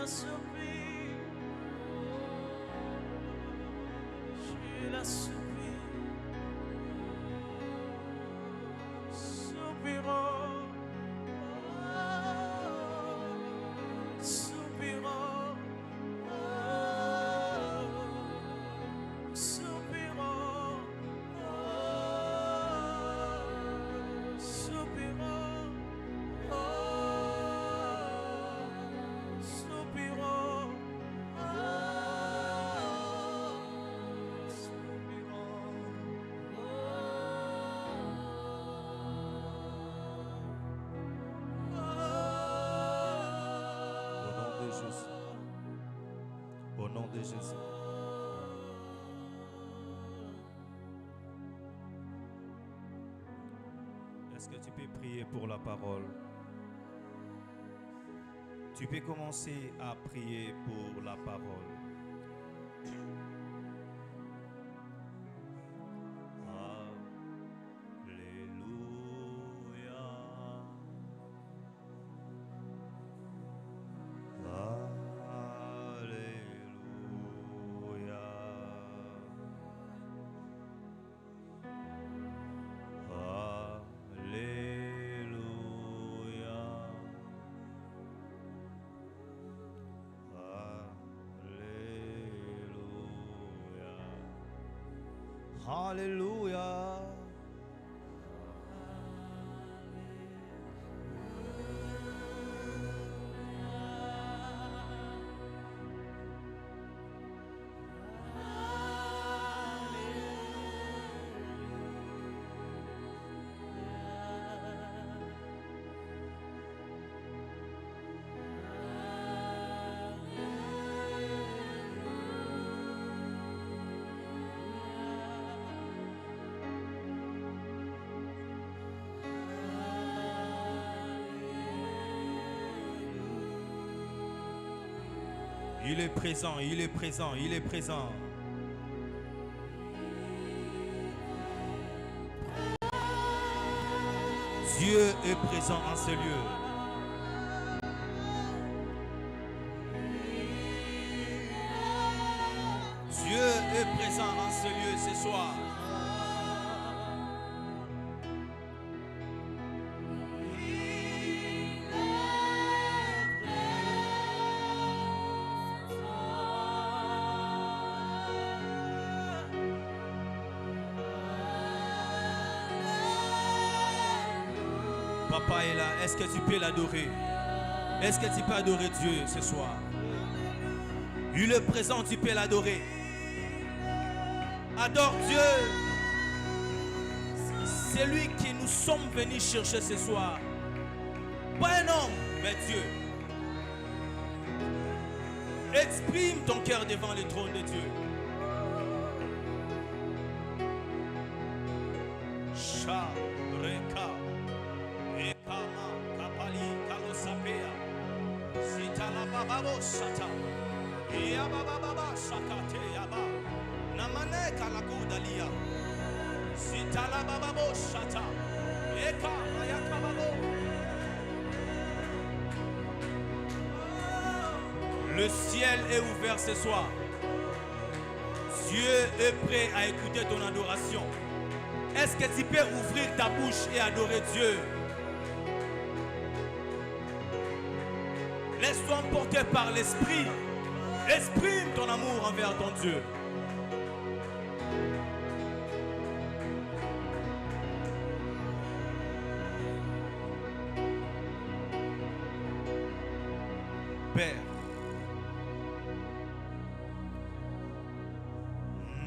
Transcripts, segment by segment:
la supplie, je la supplie, soupirons, soupirons, soupirons, soupirons. Au nom de Jésus. Est-ce que tu peux prier pour la parole? Tu peux commencer à prier pour la parole. Alléluia. Il est présent, il est présent, il est présent. Dieu est présent en ce lieu. Dieu est présent en ce lieu ce soir. Papa est là. Est-ce que tu peux l'adorer? Est-ce que tu peux adorer Dieu ce soir? Il est présent, tu peux l'adorer. Adore Dieu. C'est lui que nous sommes venus chercher ce soir. Pas un homme, mais Dieu. Exprime ton cœur devant le trône de Dieu. Shareka. Ekama kapali kalosapea sitala bababo sata ya bababa sakate yaba namane kalakudalia sitala bababo sata eka yakababo. Le ciel est ouvert ce soir. Dieu est prêt à écouter ton adoration. Est-ce que tu peux ouvrir ta bouche et adorer Dieu? Laisse-toi emporter par l'Esprit. Exprime ton amour envers ton Dieu. Père,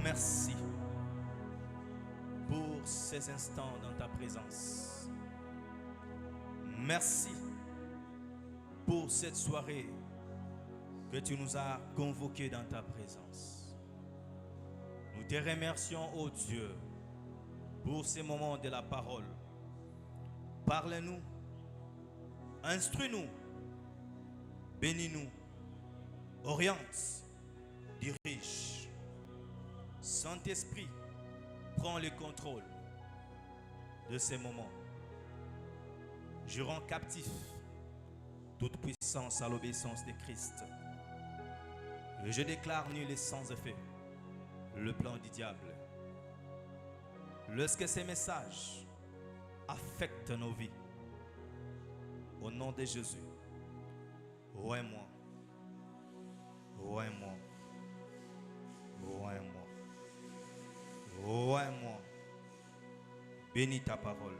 merci pour ces instants dans ta présence. Merci pour cette soirée que tu nous as convoqués dans ta présence. Nous te remercions, ô Dieu, pour ces moments de la parole. Parle-nous, instruis-nous, bénis-nous, oriente, dirige. Saint-Esprit, prends le contrôle de ces moments. Je rends captif toute puissance à l'obéissance de Christ. Et je déclare nul et sans effet le plan du diable. Lorsque ces messages affectent nos vies, au nom de Jésus, oins-moi, oins-moi, oins-moi, oins-moi. Bénis ta parole,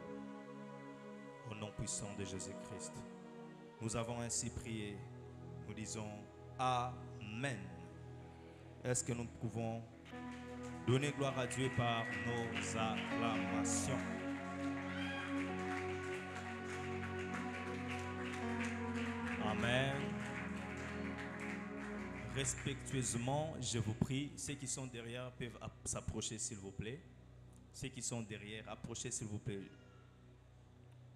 au nom puissant de Jésus-Christ. Nous avons ainsi prié, nous disons Amen. Est-ce que nous pouvons donner gloire à Dieu par nos acclamations? Amen. Respectueusement, je vous prie, ceux qui sont derrière peuvent s'approcher s'il vous plaît. Ceux qui sont derrière, approchez s'il vous plaît.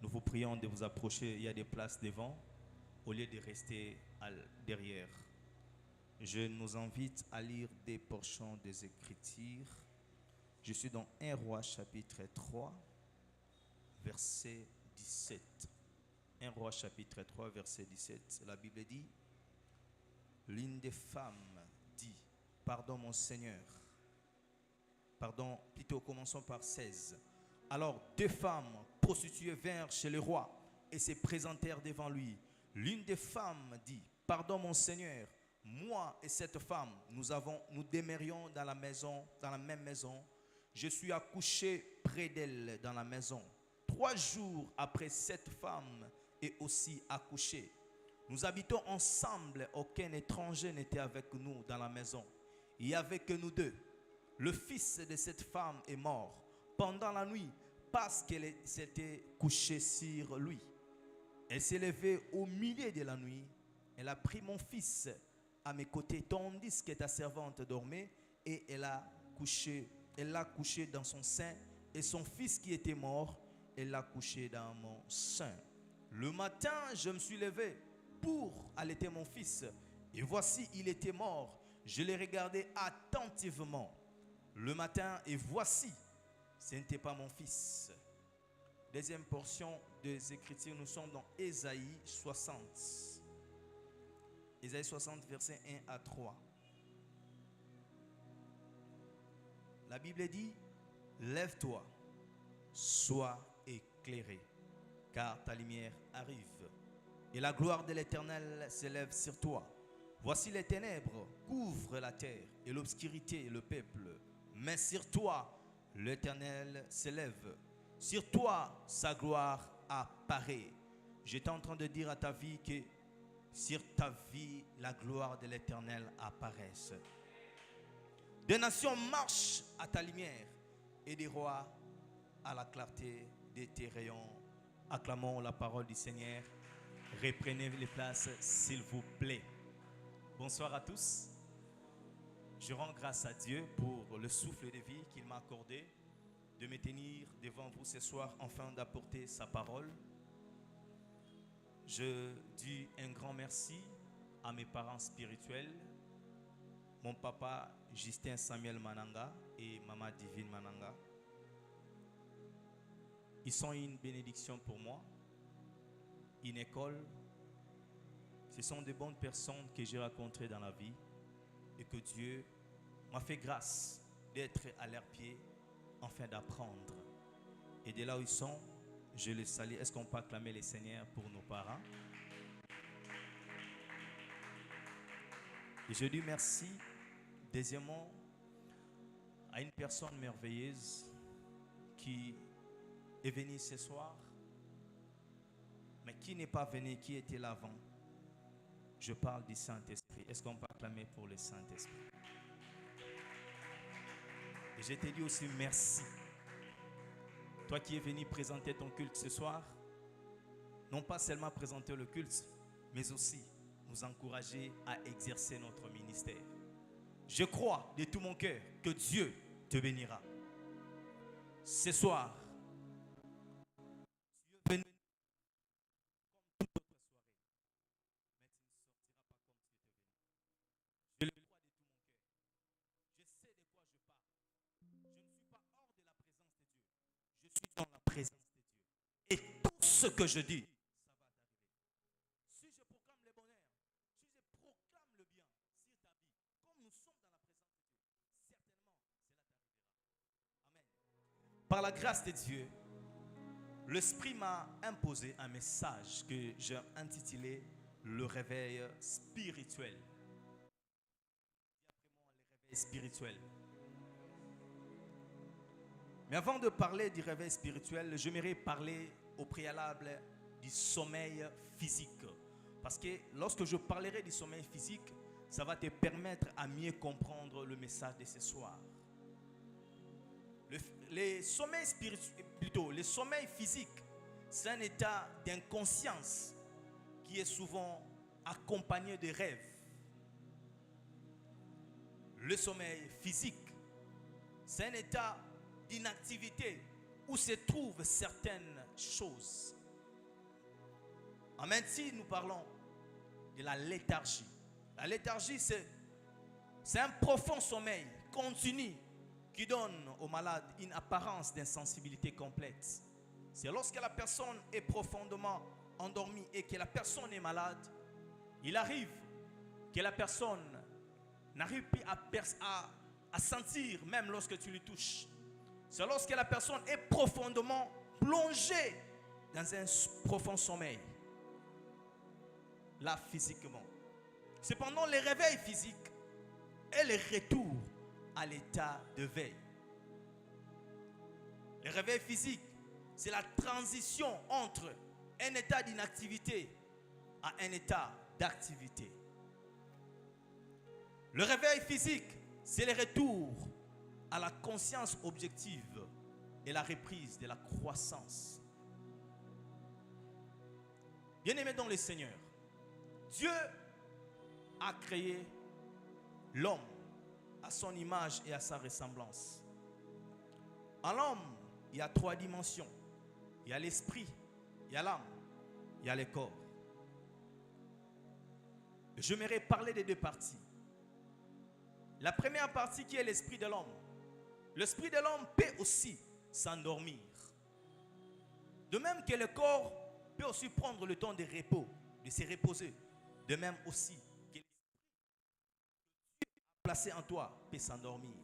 Nous vous prions de vous approcher, il y a des places devant, au lieu de rester derrière. Je nous invite à lire des portions des Écritures. Je suis dans 1 Roi chapitre 3, verset 17. 1 Roi chapitre 3, verset 17. La Bible dit, l'une des femmes dit, pardon mon Seigneur. Pardon, plutôt commençons par 16. Alors 2 femmes prostituées vinrent chez le roi et se présentèrent devant lui. L'une des femmes dit, pardon mon Seigneur, moi et cette femme, nous demeurions dans la même maison. Je suis accouché près d'elle dans la maison. 3 jours après, cette femme est aussi accouchée. Nous habitons ensemble, aucun étranger n'était avec nous dans la maison. Il n'y avait que nous deux. Le fils de cette femme est mort pendant la nuit parce qu'elle s'était couchée sur lui. Elle s'est levée au milieu de la nuit. Elle a pris mon fils à mes côtés tandis que ta servante dormait et elle l'a couché dans son sein, et son fils qui était mort, elle l'a couché dans mon sein. Le matin, je me suis levé pour allaiter mon fils et voici, il était mort. Je l'ai regardé attentivement le matin et voici, ce n'était pas mon fils. Deuxième portion des Écritures, nous sommes dans Ésaïe 60. Ésaïe 60, versets 1 à 3. La Bible dit, lève-toi, sois éclairé, car ta lumière arrive, et la gloire de l'Éternel s'élève sur toi. Voici les ténèbres couvrent la terre, et l'obscurité le peuple. Mais sur toi, l'Éternel s'élève. Sur toi, sa gloire apparaît. J'étais en train de dire à ta vie que sur ta vie, la gloire de l'Éternel apparaisse. Des nations marchent à ta lumière et des rois à la clarté de tes rayons. Acclamons la parole du Seigneur. Reprenez les places, s'il vous plaît. Bonsoir à tous. Je rends grâce à Dieu pour le souffle de vie qu'il m'a accordé de me tenir devant vous ce soir afin d'apporter sa parole. Je dis un grand merci à mes parents spirituels, mon papa Justin Samuel Mananga et maman Divine Mananga. Ils sont une bénédiction pour moi, une école. Ce sont de bonnes personnes que j'ai rencontrées dans la vie et que Dieu m'a fait grâce d'être à leurs pieds afin d'apprendre. Et de là où ils sont, je les salue. Est-ce qu'on peut acclamer les Seigneurs pour nos parents? Et je dis merci, deuxièmement, à une personne merveilleuse qui est venue ce soir, mais qui n'est pas venue, qui était là avant. Je parle du Saint-Esprit. Est-ce qu'on peut acclamer pour le Saint-Esprit? Et je te dis aussi merci. Toi qui es venu présenter ton culte ce soir, non pas seulement présenter le culte, mais aussi nous encourager à exercer notre ministère. Je crois de tout mon cœur que Dieu te bénira. Ce soir, tu es venu comme toute autre soirée, mais tu ne sortiras pas comme tu étais venu. Je le crois de tout mon cœur. Je sais de quoi je parle. Je ne suis pas hors de la présence de Dieu. Je suis dans la présence de Dieu. Et tout ce que je dis, ça va t'arriver. Si je proclame le bonheur, si je proclame le bien sur ta vie, Par la grâce de Dieu, l'Esprit m'a imposé un message que j'ai intitulé le réveil spirituel. Le réveil spirituel. Mais avant de parler du réveil spirituel, j'aimerais parler au préalable du sommeil physique. Parce que lorsque je parlerai du sommeil physique, ça va te permettre à mieux comprendre le message de ce soir. Le sommeil spirituel, plutôt, le sommeil physique, c'est un état d'inconscience qui est souvent accompagné de rêves. Le sommeil physique, c'est un état d'inactivité où se trouvent certaines choses. En médecine, nous parlons de la léthargie. La léthargie, c'est un profond sommeil continu qui donne au malade une apparence d'insensibilité complète. C'est lorsque la personne est profondément endormie et que la personne est malade, il arrive que la personne n'arrive plus à sentir même lorsque tu lui touches. C'est lorsque la personne est profondément plongée dans un profond sommeil, là physiquement. Cependant, le réveil physique est le retour à l'état de veille. Le réveil physique, c'est la transition entre un état d'inactivité à un état d'activité. Le réveil physique, c'est le retour à la conscience objective et la reprise de la croissance. Bien-aimés dans le Seigneur, Dieu a créé l'homme à son image et à sa ressemblance. En l'homme, il y a 3 dimensions. Il y a l'esprit, il y a l'âme, il y a le corps. J'aimerais parler des 2 parties. La première partie qui est l'esprit de l'homme. L'esprit de l'homme peut aussi s'endormir. De même que le corps peut aussi prendre le temps de repos, de se reposer. De même aussi que l'esprit placé en toi peut s'endormir.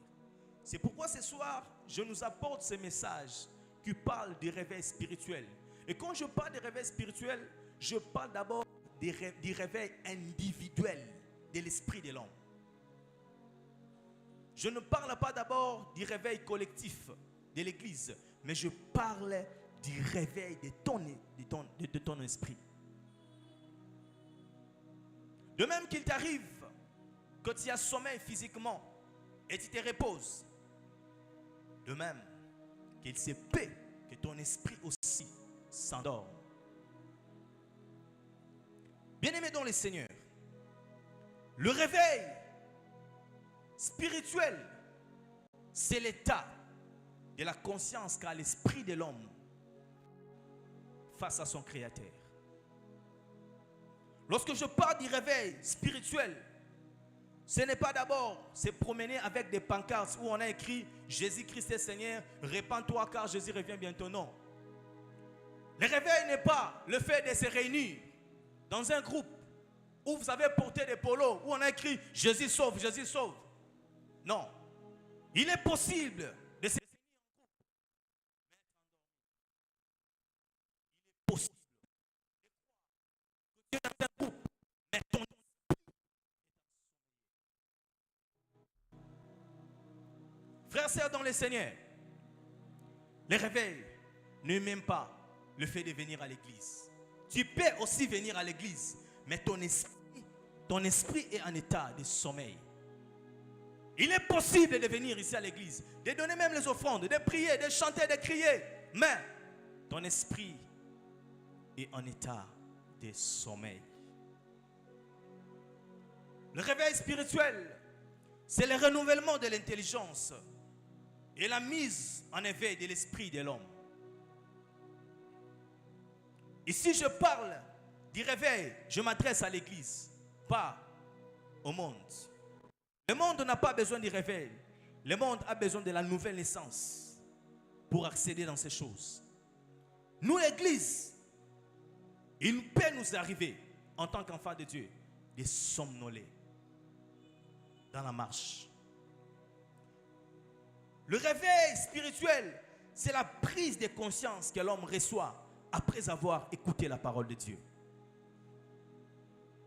C'est pourquoi ce soir, je nous apporte ce message qui parle du réveil spirituel. Et quand je parle de réveil spirituel, je parle d'abord du réveil individuel de l'esprit de l'homme. Je ne parle pas d'abord du réveil collectif de l'Église, mais je parle du réveil de ton esprit. De même qu'il t'arrive quand tu as sommeil physiquement et tu te reposes, de même qu'il se peut que ton esprit aussi s'endorme. Bien-aimés dans le Seigneur, le réveil spirituel, c'est l'état de la conscience qu'a l'esprit de l'homme face à son Créateur. Lorsque je parle du réveil spirituel, ce n'est pas d'abord se promener avec des pancartes où on a écrit « Jésus-Christ est Seigneur, répands-toi car Jésus revient bientôt ». Non. Le réveil n'est pas le fait de se réunir dans un groupe où vous avez porté des polos, où on a écrit « Jésus sauve, Jésus sauve ». Non. Il est possible de se réunir en groupe. Il est possible de croire que tu es dans un groupe, mais ton frères et sœurs dans le Seigneur, le réveil ne même pas le fait de venir à l'église. Tu peux aussi venir à l'église, mais ton esprit est en état de sommeil. Il est possible de venir ici à l'église, de donner même les offrandes, de prier, de chanter, de crier, mais ton esprit est en état de sommeil. Le réveil spirituel, c'est le renouvellement de l'intelligence et la mise en éveil de l'esprit de l'homme. Ici, je parle du réveil, je m'adresse à l'église, pas au monde. Le monde n'a pas besoin du réveil. Le monde a besoin de la nouvelle naissance pour accéder dans ces choses. Nous, l'église, il peut nous arriver, en tant qu'enfants de Dieu, de somnoler dans la marche. Le réveil spirituel c'est la prise de conscience que l'homme reçoit après avoir écouté la parole de Dieu.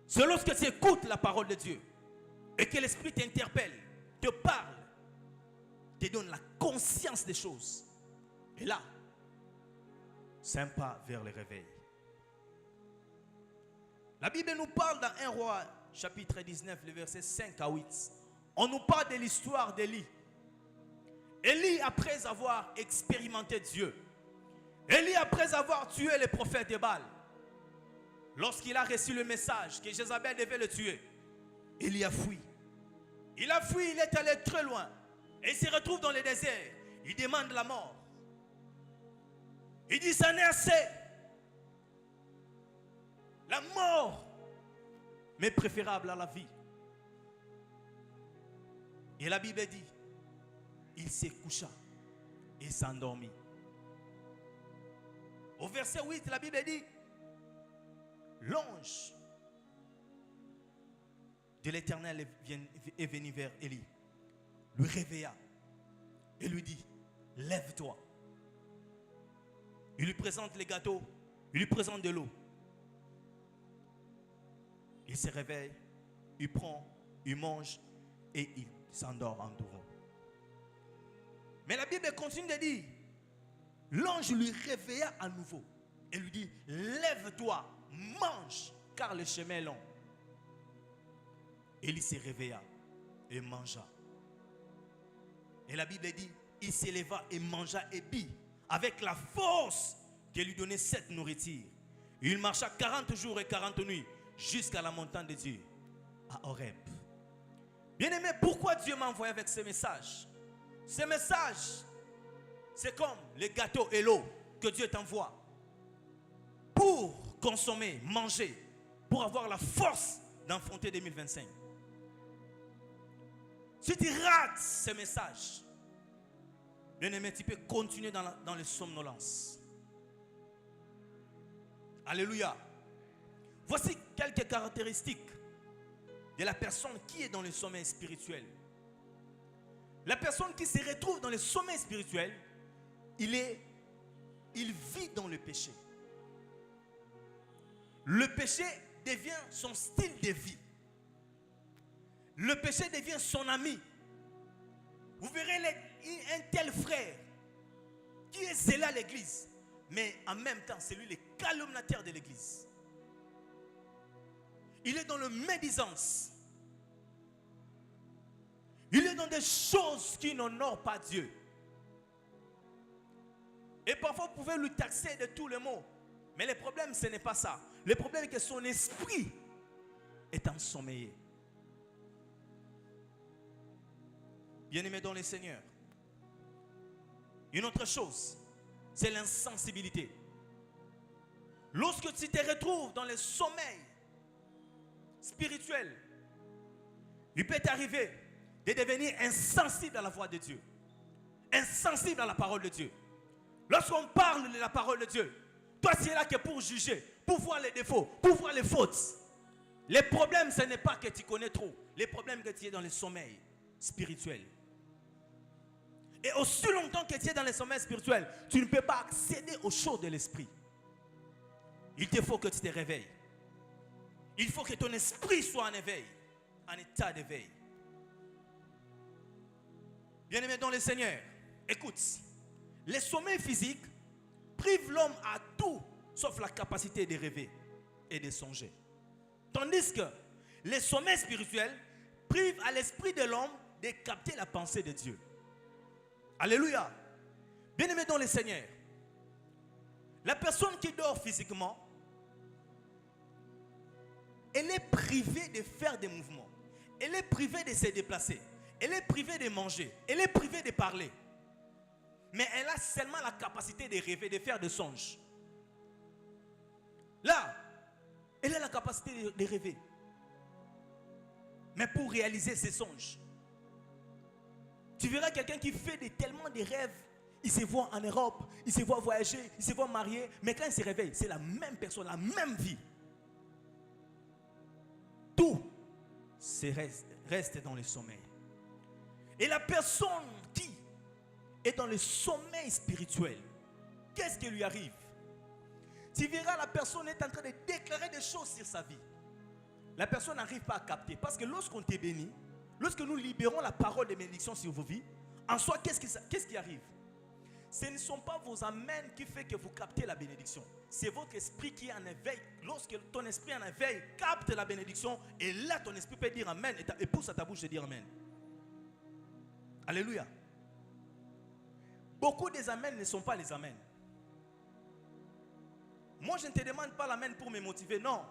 C'est lorsque tu écoutes la parole de Dieu et que l'Esprit t'interpelle, te parle, te donne la conscience des choses. Et là, c'est un pas vers le réveil. La Bible nous parle dans 1 Roi, chapitre 19, le verset 5 à 8. On nous parle de l'histoire d'Élie. Élie, après avoir expérimenté Dieu, Élie, après avoir tué les prophètes de Baal, lorsqu'il a reçu le message que Jézabel devait le tuer, Élie a fui. Il a fui, il est allé très loin. Et il se retrouve dans le désert. Il demande la mort. Il dit, ça n'est assez. La mort m'est préférable à la vie. Et la Bible dit, il se coucha et s'endormit. Au verset 8, la Bible dit, l'ange de l'Éternel est venu vers Élie, lui réveilla et lui dit, lève-toi. Il lui présente les gâteaux, il lui présente de l'eau. Il se réveille, il prend, il mange et il s'endort en dormant. Mais la Bible continue de dire, l'ange lui réveilla à nouveau et lui dit, lève-toi, mange, car le chemin est long. Élie se réveilla et mangea. Et la Bible dit, il s'éleva et mangea et but avec la force que lui donnait cette nourriture. Il marcha 40 jours et 40 nuits jusqu'à la montagne de Dieu, à Horeb. Bien-aimé, pourquoi Dieu m'a envoyé avec ce message? Ce message, c'est comme les gâteaux et l'eau que Dieu t'envoie pour consommer, manger, pour avoir la force d'affronter 2025. Si tu rates ce message, bien-aimé, tu peux continuer dans le somnolence. Alléluia. Voici quelques caractéristiques de la personne qui est dans le sommeil spirituel. La personne qui se retrouve dans le sommeil spirituel, il vit dans le péché. Le péché devient son style de vie. Le péché devient son ami. Vous verrez un tel frère qui est zélé à l'église, mais en même temps, c'est lui le calomniateur de l'église. Il est dans le médisance. Il est dans des choses qui n'honorent pas Dieu. Et parfois, vous pouvez lui taxer de tous les maux. Mais le problème, ce n'est pas ça. Le problème est que son esprit est ensommeillé. Bien-aimé dans le Seigneur, une autre chose, c'est l'insensibilité. Lorsque tu te retrouves dans le sommeil spirituel, il peut t'arriver de devenir insensible à la voix de Dieu, insensible à la parole de Dieu. Lorsqu'on parle de la parole de Dieu, toi tu es là que pour juger, pour voir les défauts, pour voir les fautes. Le problème, ce n'est pas que tu connais trop. Le problème, c'est que tu es dans le sommeil spirituel. Et aussi longtemps que tu es dans le sommeil spirituel, tu ne peux pas accéder aux choses de l'esprit. Il te faut que tu te réveilles. Il faut que ton esprit soit en éveil, en état d'éveil. Bien-aimé dans le Seigneur, écoute, le sommeil physique prive l'homme à tout sauf la capacité de rêver et de songer. Tandis que le sommeil spirituel prive à l'esprit de l'homme de capter la pensée de Dieu. Alléluia. Bien-aimé dans le Seigneur, la personne qui dort physiquement, elle est privée de faire des mouvements. Elle est privée de se déplacer. Elle est privée de manger. Elle est privée de parler. Mais elle a seulement la capacité de rêver, de faire des songes. Là, elle a la capacité de rêver. Mais pour réaliser ses songes, tu verras quelqu'un qui fait tellement de rêves. Il se voit en Europe, il se voit voyager, il se voit marier. Mais quand il se réveille, c'est la même personne, la même vie. Tout reste dans le sommeil. Et la personne qui est dans le sommeil spirituel, qu'est-ce qui lui arrive? Tu verras, la personne est en train de déclarer des choses sur sa vie. La personne n'arrive pas à capter. Parce que lorsqu'on t'est béni, lorsque nous libérons la parole de bénédiction sur vos vies, en soi, qu'est-ce qui arrive? Ce ne sont pas vos amens qui font que vous captez la bénédiction. C'est votre esprit qui est en éveil. Lorsque ton esprit en éveil capte la bénédiction, et là ton esprit peut dire amen et pousse à ta bouche de dire amen. Alléluia. Beaucoup des amens ne sont pas les amens. Moi je ne te demande pas l'amen pour me motiver, non.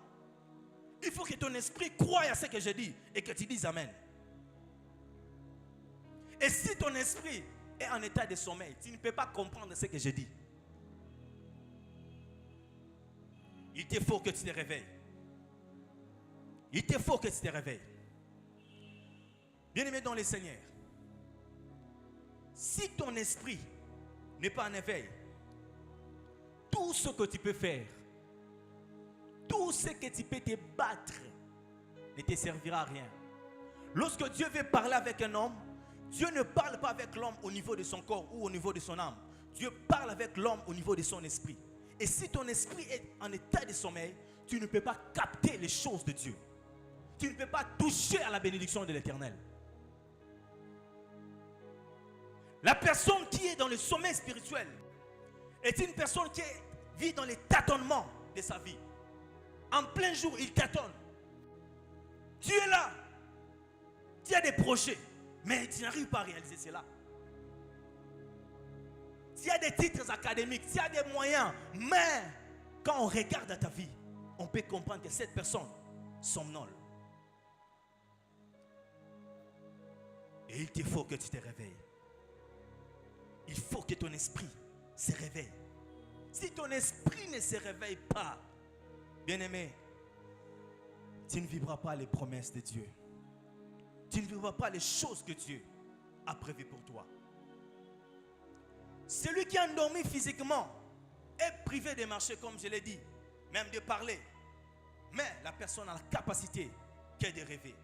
Il faut que ton esprit croie à ce que je dis et que tu dises amen. Et si ton esprit est en état de sommeil, tu ne peux pas comprendre ce que je dis. Il te faut que tu te réveilles. Il te faut que tu te réveilles. Bien-aimé dans le Seigneur, si ton esprit n'est pas en éveil, tout ce que tu peux faire, tout ce que tu peux te battre, ne te servira à rien. Lorsque Dieu veut parler avec un homme, Dieu ne parle pas avec l'homme au niveau de son corps ou au niveau de son âme. Dieu parle avec l'homme au niveau de son esprit. Et si ton esprit est en état de sommeil, tu ne peux pas capter les choses de Dieu. Tu ne peux pas toucher à la bénédiction de l'Éternel. La personne qui est dans le sommeil spirituel est une personne qui vit dans les tâtonnements de sa vie. En plein jour, il tâtonne. Tu es là. Tu as des projets, mais tu n'arrives pas à réaliser cela. Tu as des titres académiques, tu as des moyens, mais quand on regarde à ta vie, on peut comprendre que cette personne somnole. Et il te faut que tu te réveilles. Il faut que ton esprit se réveille. Si ton esprit ne se réveille pas, bien-aimé, tu ne vivras pas les promesses de Dieu. Tu ne vivras pas les choses que Dieu a prévues pour toi. Celui qui est endormi physiquement est privé de marcher, comme je l'ai dit, même de parler. Mais la personne a la capacité qu'est de rêver.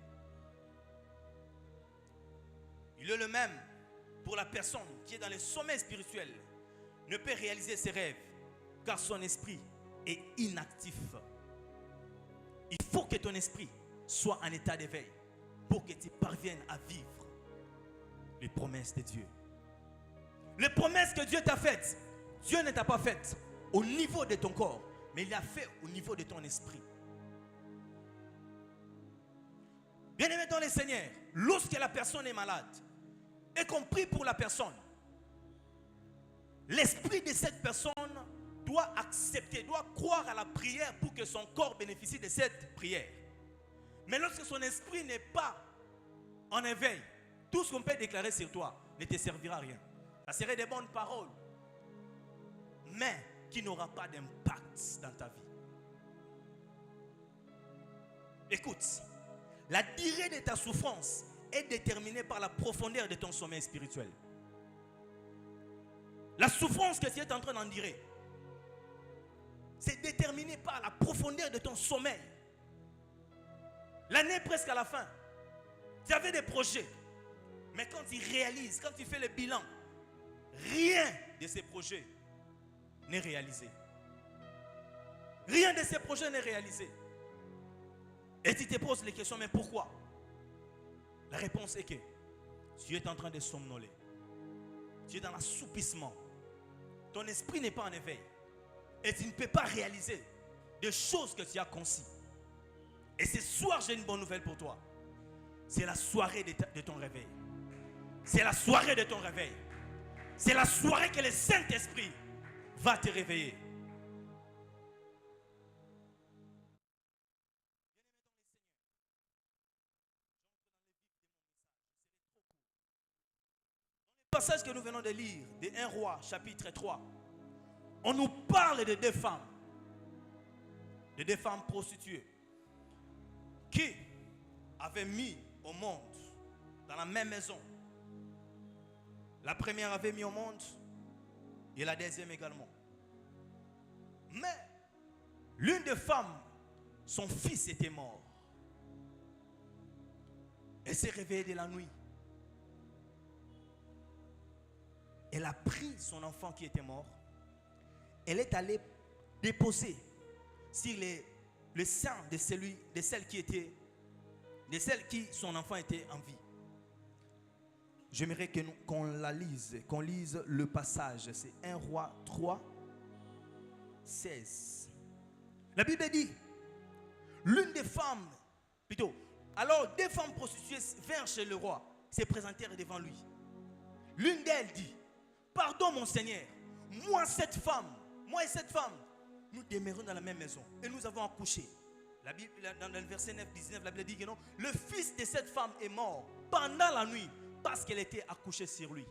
Il est le même pour la personne qui est dans le sommeil spirituel, ne peut réaliser ses rêves car son esprit est inactif. Il faut que ton esprit soit en état d'éveil pour que tu parviennes à vivre les promesses de Dieu. Les promesses que Dieu t'a faites, Dieu ne t'a pas faites au niveau de ton corps, mais il l'a fait au niveau de ton esprit. Bien-aimé dans le Seigneur, lorsque la personne est malade et qu'on prie pour la personne, l'esprit de cette personne doit accepter, doit croire à la prière pour que son corps bénéficie de cette prière. Mais lorsque son esprit n'est pas en éveil, tout ce qu'on peut déclarer sur toi ne te servira à rien. Ça serait des bonnes paroles, mais qui n'aura pas d'impact dans ta vie. Écoute, la durée de ta souffrance est déterminée par la profondeur de ton sommeil spirituel. La souffrance que tu es en train d'endurer, c'est déterminé par la profondeur de ton sommeil. L'année est presque à la fin. Tu avais des projets, mais quand tu réalises, quand tu fais le bilan, rien de ces projets n'est réalisé. Rien de ces projets n'est réalisé. Et tu te poses les questions, mais pourquoi? La réponse est que tu es en train de somnoler. Tu es dans l'assoupissement. Ton esprit n'est pas en éveil. Et tu ne peux pas réaliser des choses que tu as conçues. Et ce soir, j'ai une bonne nouvelle pour toi. C'est la soirée de ton réveil. C'est la soirée de ton réveil. C'est la soirée que le Saint-Esprit va te réveiller. Le passage que nous venons de lire de 1 Roi, chapitre 3, on nous parle de deux femmes prostituées qui avaient mis au monde dans la même maison. La première avait mis au monde et la deuxième également. Mais l'une des femmes, son fils était mort. Elle s'est réveillée de la nuit. elle a pris son enfant qui était mort. Elle est allée déposer sur le sein de celle qui son enfant était en vie. J'aimerais qu'on lise le passage. C'est 1 Roi 3, 16. La Bible dit, l'une des femmes, plutôt, alors 2 femmes prostituées vinrent chez le roi, se présentèrent devant lui. L'une d'elles dit, pardon mon Seigneur, moi et cette femme, nous demeurons dans la même maison et nous avons accouché. La Bible, dans le verset 9, 19, la Bible dit que non, le fils de cette femme est mort pendant la nuit parce qu'elle était accouchée sur lui.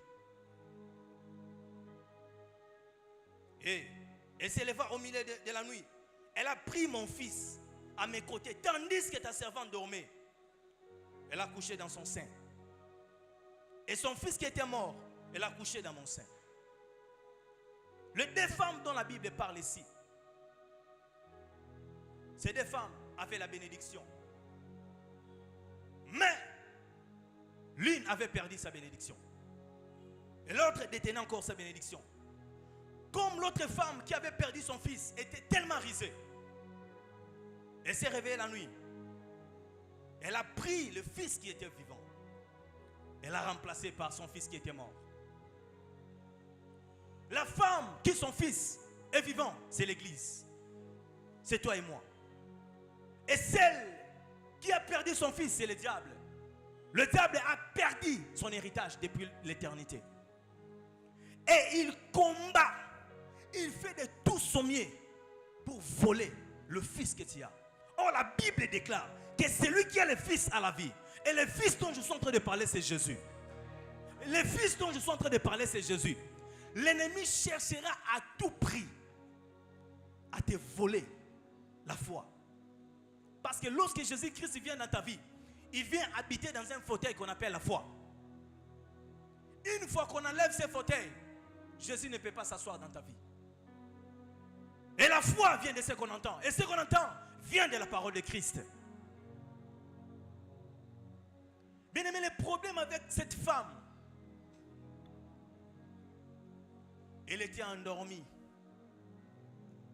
Et elle s'éleva au milieu de la nuit. Elle a pris mon fils à mes côtés, tandis que ta servante dormait. Elle a couché dans son sein. Et son fils qui était mort, elle a couché dans mon sein. Les 2 femmes dont la Bible parle ici, ces 2 femmes avaient la bénédiction. Mais l'une avait perdu sa bénédiction. Et l'autre détenait encore sa bénédiction. Comme l'autre femme qui avait perdu son fils était tellement risée, elle s'est réveillée la nuit. Elle a pris le fils qui était vivant. Elle l'a remplacé par son fils qui était mort. La femme qui son fils est vivant, c'est l'église. C'est toi et moi. Et celle qui a perdu son fils, c'est le diable. Le diable a perdu son héritage depuis l'éternité. Et il combat. Il fait de tout son mieux pour voler le fils que tu as. Or, la Bible déclare que celui qui a le fils a la vie. Et le fils dont je suis en train de parler, c'est Jésus. Le fils dont je suis en train de parler, c'est Jésus. L'ennemi cherchera à tout prix à te voler la foi. Parce que lorsque Jésus-Christ vient dans ta vie, il vient habiter dans un fauteuil qu'on appelle la foi. Une fois qu'on enlève ce fauteuil, Jésus ne peut pas s'asseoir dans ta vie. Et la foi vient de ce qu'on entend. Et ce qu'on entend vient de la parole de Christ. Bien aimé, le problème avec cette femme, elle était endormie.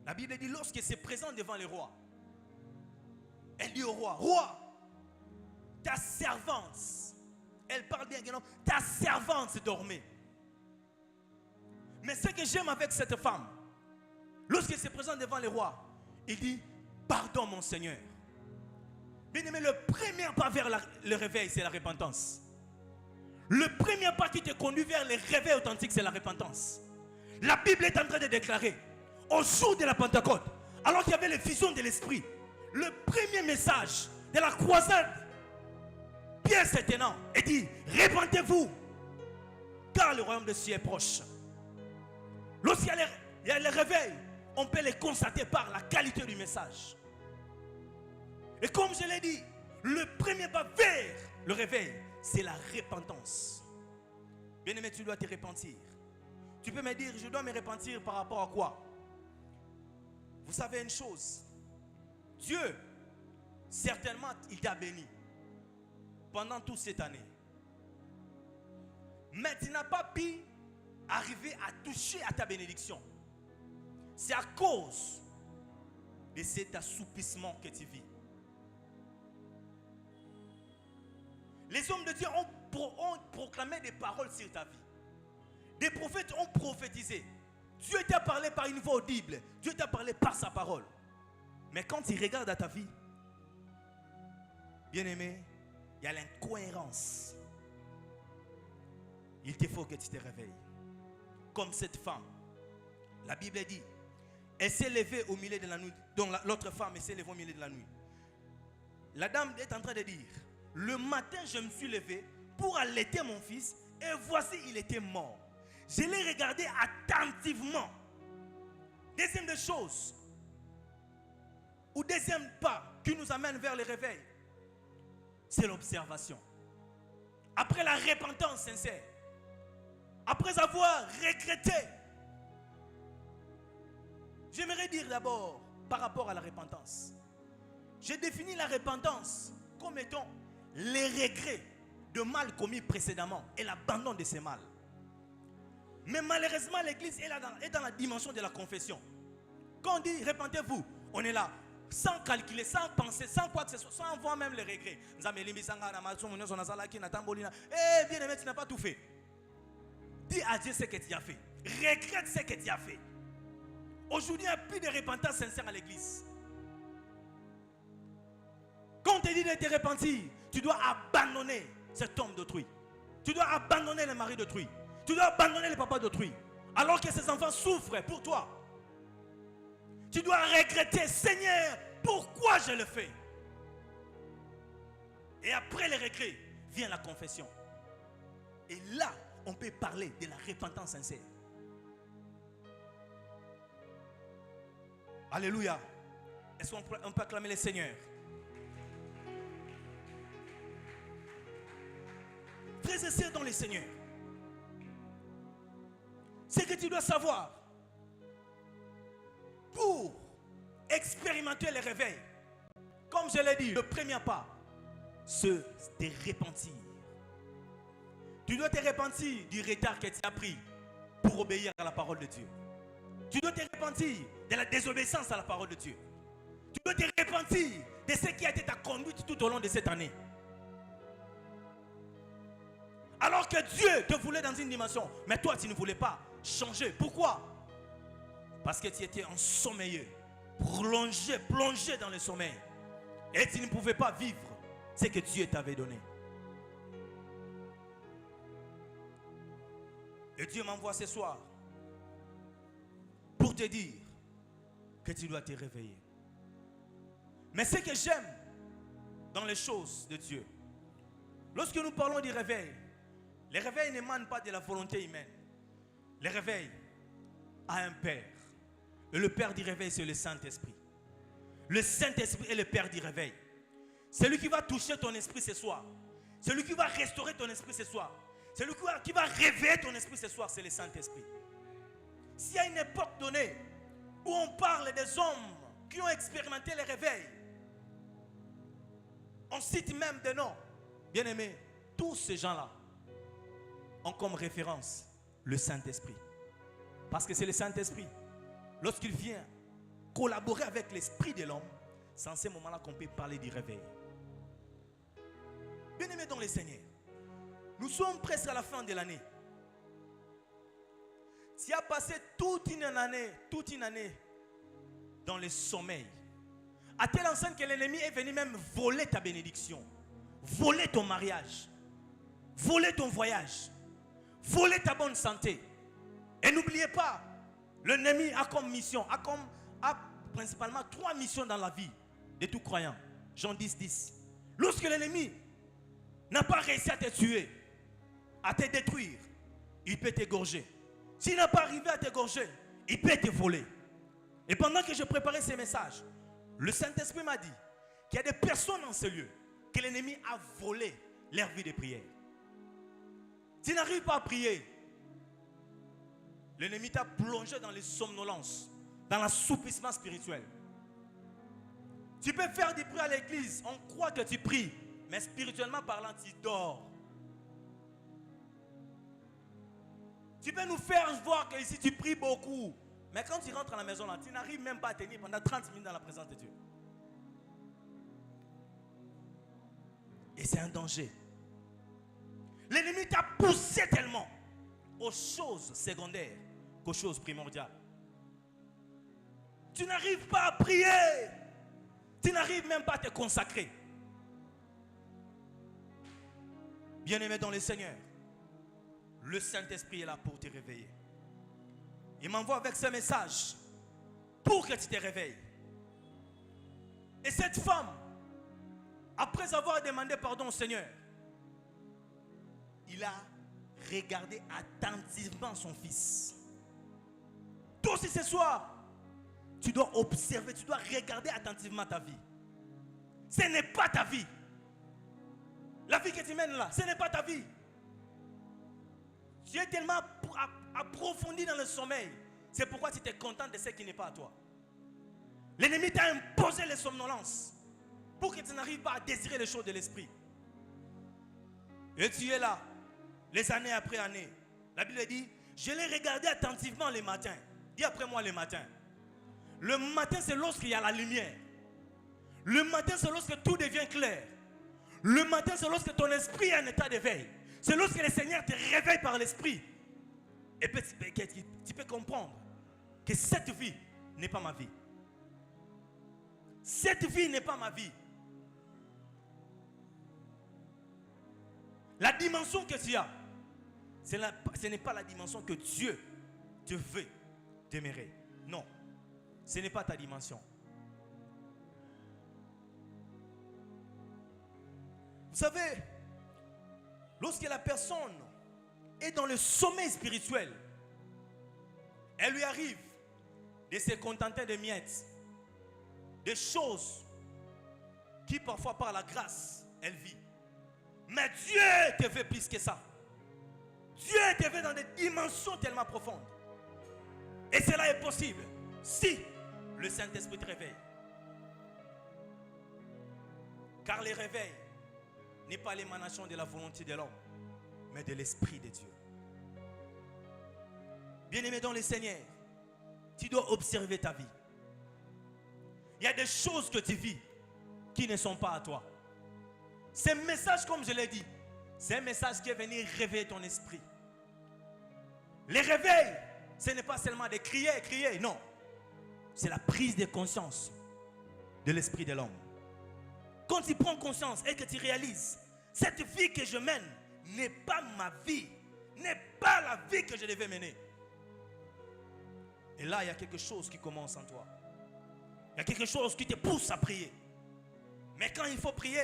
La Bible dit, lorsqu'elle se présente devant le roi, elle dit au roi, roi, ta servante, elle parle bien, non, ta servante dormait. Mais ce que j'aime avec cette femme, lorsqu'elle se présente devant le roi, il dit, pardon mon Seigneur. Bien aimé, le premier pas vers le réveil, c'est la repentance. Le premier pas qui te conduit vers le réveil authentique, c'est la repentance. La Bible est en train de déclarer, au jour de la Pentecôte, alors qu'il y avait les visions de l'Esprit, le premier message de la croisade, Pierre s'étonnant et dit, repentez-vous, car le royaume de Dieu est proche. Lorsqu'il y a le réveil, on peut le constater par la qualité du message. Et comme je l'ai dit, le premier pas vers le réveil, c'est la repentance. Bien-aimé, tu dois te repentir. Tu peux me dire, je dois me repentir par rapport à quoi? Vous savez une chose, Dieu, certainement, il t'a béni pendant toute cette année. Mais tu n'as pas pu arriver à toucher à ta bénédiction. C'est à cause de cet assoupissement que tu vis. Les hommes de Dieu ont proclamé des paroles sur ta vie. Des prophètes ont prophétisé. Dieu t'a parlé par une voix audible. Dieu t'a parlé par sa parole. Mais quand il regarde à ta vie, bien aimé, il y a l'incohérence. Il te faut que tu te réveilles. Comme cette femme. La Bible dit, elle s'est levée au milieu de la nuit. Donc l'autre femme, elle s'est levée au milieu de la nuit. La dame est en train de dire, le matin je me suis levé pour allaiter mon fils et voici il était mort. Je l'ai regardé attentivement. Deuxième des choses, ou deuxième pas qui nous amène vers le réveil, c'est l'observation. Après la repentance sincère, après avoir regretté, j'aimerais dire d'abord par rapport à la repentance. J'ai défini la repentance comme étant les regrets de mal commis précédemment et l'abandon de ces mal. Mais malheureusement, l'église est dans la dimension de la confession. Quand on dit repentez-vous, on est là, sans calculer, sans penser, sans quoi que ce soit, sans voir même les regrets. Eh, bien aimé, tu n'as pas tout fait. Dis à Dieu ce que tu as fait. Regrette ce que tu as fait. Aujourd'hui, il n'y a plus de repentance sincère à l'église. Quand on te dit de te repentir, tu dois abandonner cet homme d'autrui. Tu dois abandonner le mari d'autrui. Tu dois abandonner le papa d'autrui. Alors que ces enfants souffrent pour toi. Tu dois regretter, Seigneur, pourquoi je le fais? Et après le regret, vient la confession. Et là, on peut parler de la repentance sincère. Alléluia. Est-ce qu'on peut acclamer le Seigneur? Frères et sœurs dans le Seigneur, c'est que tu dois savoir, pour expérimenter le réveil, comme je l'ai dit, le premier pas, c'est de repentir. Tu dois te repentir du retard que tu as pris pour obéir à la parole de Dieu. Tu dois te repentir de la désobéissance à la parole de Dieu. Tu dois te repentir de ce qui a été ta conduite tout au long de cette année. Alors que Dieu te voulait dans une dimension, mais toi tu ne voulais pas changer. Pourquoi? Parce que tu étais ensommeillé, plongé dans le sommeil. Et tu ne pouvais pas vivre ce que Dieu t'avait donné. Et Dieu m'envoie ce soir pour te dire que tu dois te réveiller. Mais ce que j'aime dans les choses de Dieu, lorsque nous parlons du réveil, le réveil n'émane pas de la volonté humaine. Le réveil a un Père. Et le Père du réveil, c'est le Saint-Esprit. Le Saint-Esprit est le Père du réveil. Celui qui va toucher ton esprit ce soir. Celui qui va restaurer ton esprit ce soir. Celui qui va réveiller ton esprit ce soir, c'est le Saint-Esprit. S'il y a une époque donnée où on parle des hommes qui ont expérimenté le réveil, on cite même des noms. Bien aimés, tous ces gens-là ont comme référence le Saint-Esprit. Parce que c'est le Saint-Esprit, lorsqu'il vient collaborer avec l'esprit de l'homme, c'est en ce moment-là qu'on peut parler du réveil. Bien aimés dans le Seigneur, nous sommes presque à la fin de l'année. Tu as passé toute une année dans le sommeil. À telle enseigne que l'ennemi est venu même voler ta bénédiction, voler ton mariage, voler ton voyage, voler ta bonne santé. Et n'oubliez pas, l'ennemi a comme mission, a principalement 3 missions dans la vie de tout croyant. Jean 10, 10. Lorsque l'ennemi n'a pas réussi à te tuer, à te détruire, il peut t'égorger. S'il n'a pas arrivé à t'égorger, il peut te voler. Et pendant que je préparais ces messages, le Saint-Esprit m'a dit qu'il y a des personnes dans ce lieu que l'ennemi a volé leur vie de prière. Tu n'arrives pas à prier, l'ennemi t'a plongé dans les somnolences, dans l'assoupissement spirituel. Tu peux faire des prières à l'église, on croit que tu pries, mais spirituellement parlant, tu dors. Tu peux nous faire voir que ici tu pries beaucoup, mais quand tu rentres à la maison, là, tu n'arrives même pas à tenir pendant 30 minutes dans la présence de Dieu. Et c'est un danger. L'ennemi t'a poussé tellement aux choses secondaires qu'aux choses primordiales. Tu n'arrives pas à prier. Tu n'arrives même pas à te consacrer. Bien-aimé dans le Seigneur, le Saint-Esprit est là pour te réveiller. Il m'envoie avec ce message pour que tu te réveilles. Et cette femme, après avoir demandé pardon au Seigneur, il a regardé attentivement son fils. Toi aussi ce soir, tu dois observer, tu dois regarder attentivement ta vie. Ce n'est pas ta vie. La vie que tu mènes là, ce n'est pas ta vie. Tu es tellement approfondi dans le sommeil. C'est pourquoi tu es content de ce qui n'est pas à toi. L'ennemi t'a imposé les somnolences pour que tu n'arrives pas à désirer les choses de l'esprit. Et tu es là, les années après années. La Bible dit, Je l'ai regardé attentivement le matin. Dis après moi le matin. Le matin, c'est lorsqu'il y a la lumière. Le matin, c'est lorsque tout devient clair. Le matin, c'est lorsque ton esprit est en état d'éveil. C'est lorsque le Seigneur te réveille par l'esprit. Et puis, tu peux comprendre que cette vie n'est pas ma vie. Cette vie n'est pas ma vie. La dimension que tu as, ce n'est pas la dimension que Dieu te veut demeurer. Non, ce n'est pas ta dimension. Vous savez, lorsque la personne est dans le sommet spirituel, elle lui arrive de se contenter de miettes, des choses qui parfois par la grâce, elle vit. Mais Dieu te veut plus que ça. Dieu te veut dans des dimensions tellement profondes. Et cela est possible si le Saint-Esprit te réveille. Car le réveil n'est pas l'émanation de la volonté de l'homme, mais de l'Esprit de Dieu. Bien-aimé dans le Seigneur, tu dois observer ta vie. Il y a des choses que tu vis qui ne sont pas à toi. Ce message, comme je l'ai dit, c'est un message qui est venu réveiller ton esprit. Le réveil, ce n'est pas seulement de crier, crier, non. C'est la prise de conscience de l'esprit de l'homme. Quand tu prends conscience et que tu réalises, cette vie que je mène n'est pas ma vie, n'est pas la vie que je devais mener. Et là, il y a quelque chose qui commence en toi. Il y a quelque chose qui te pousse à prier. Mais quand il faut prier,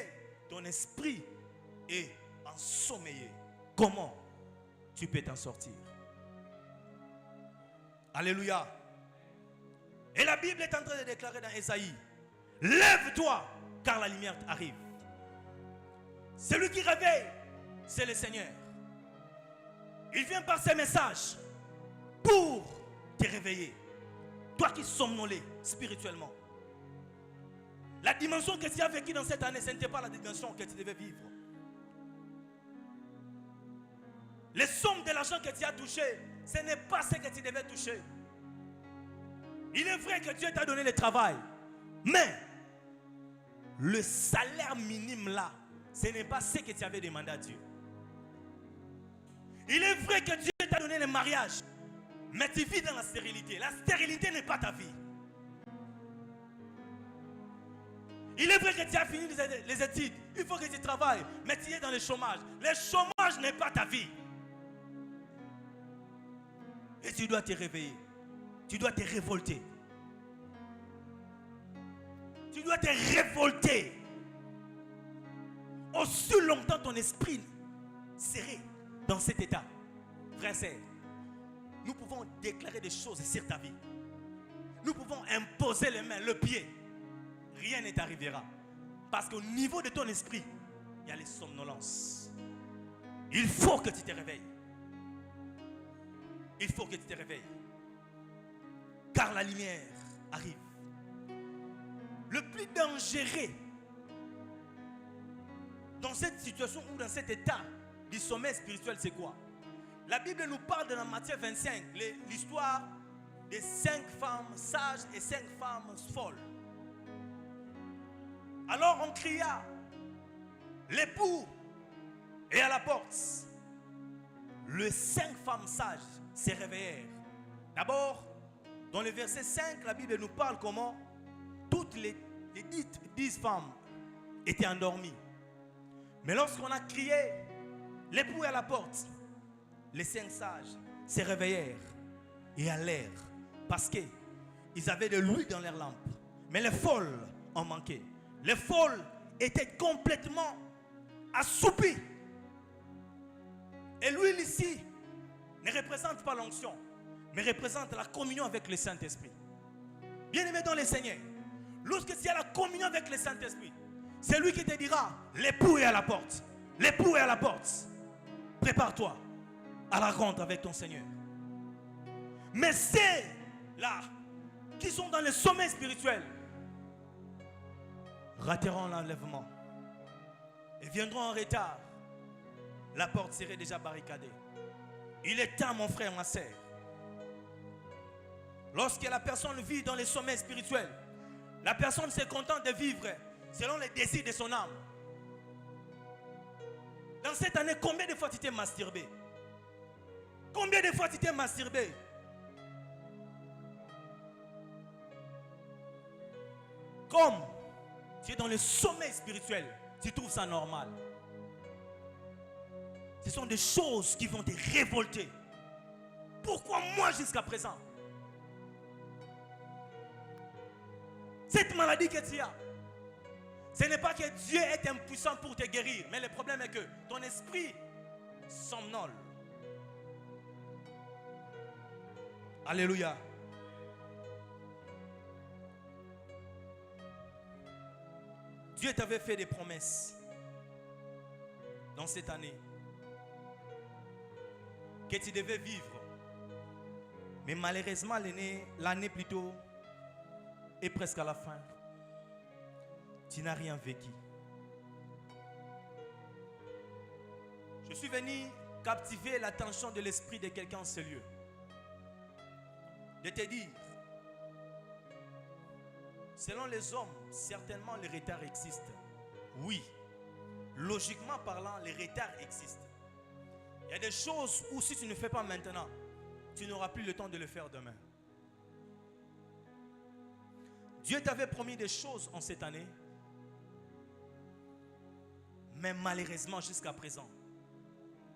ton esprit est ensommeillé. Comment tu peux t'en sortir? Alléluia. Et la Bible est en train de déclarer dans Ésaïe: lève-toi, car la lumière arrive. Celui qui réveille, c'est le Seigneur. Il vient par ses messages pour te réveiller. Toi qui somnolais spirituellement. La dimension que tu as vécue dans cette année, ce n'était pas la dimension que tu devais vivre. Les sommes de l'argent que tu as touché, ce n'est pas ce que tu devais toucher. Il est vrai que Dieu t'a donné le travail, mais le salaire minime là, ce n'est pas ce que tu avais demandé à Dieu. Il est vrai que Dieu t'a donné le mariage, mais tu vis dans la stérilité. La stérilité n'est pas ta vie. Il est vrai que tu as fini les études, il faut que tu travailles, mais tu es dans le chômage. Le chômage n'est pas ta vie. Et tu dois te réveiller. Tu dois te révolter. Tu dois te révolter. Aussi longtemps ton esprit serait dans cet état. Frère, sœur, nous pouvons déclarer des choses sur ta vie. Nous pouvons imposer les mains, le pied. Rien ne t'arrivera. Parce qu'au niveau de ton esprit, il y a les somnolences. Il faut que tu te réveilles. Il faut que tu te réveilles. Car la lumière arrive. Le plus dangereux dans cette situation ou dans cet état du sommeil spirituel, c'est quoi? La Bible nous parle dans Matthieu 25, l'histoire des 5 femmes sages et 5 femmes folles. Alors on cria, l'époux est à la porte. Les 5 femmes sages se réveillèrent. D'abord, dans le verset 5, la Bible nous parle comment toutes les 10 femmes étaient endormies. Mais lorsqu'on a crié, l'époux est à la porte, les 5 sages se réveillèrent et allèrent parce qu'ils avaient de l'huile dans leurs lampes. Mais les folles en manquaient. Les folles étaient complètement assoupies. Et l'huile ici ne représente pas l'onction, mais représente la communion avec le Saint-Esprit. Bien-aimé dans le Seigneur, lorsque tu as la communion avec le Saint-Esprit, c'est lui qui te dira, l'époux est à la porte. L'époux est à la porte. Prépare-toi à la rencontre avec ton Seigneur. Mais c'est là qui sont dans le sommet spirituel rateront l'enlèvement et viendront en retard. La porte serait déjà barricadée. Il est temps, mon frère, ma sœur. Lorsque la personne vit dans les sommets spirituels, la personne se contente de vivre selon les désirs de son âme. Dans cette année, combien de fois tu t'es masturbé? Combien de fois tu t'es masturbé? Comme tu es dans le sommet spirituel, tu trouves ça normal. Ce sont des choses qui vont te révolter. Pourquoi moi jusqu'à présent? Cette maladie que tu as, ce n'est pas que Dieu est impuissant pour te guérir, mais le problème est que ton esprit somnole. Alléluia. Dieu t'avait fait des promesses dans cette année que tu devais vivre. Mais malheureusement, l'année plutôt est presque à la fin. Tu n'as rien vécu. Je suis venu captiver l'attention de l'esprit de quelqu'un en ce lieu. De te dire, selon les hommes, certainement les retards existent. Oui, logiquement parlant, les retards existent. Il y a des choses où si tu ne fais pas maintenant, tu n'auras plus le temps de le faire demain. Dieu t'avait promis des choses en cette année, mais malheureusement jusqu'à présent,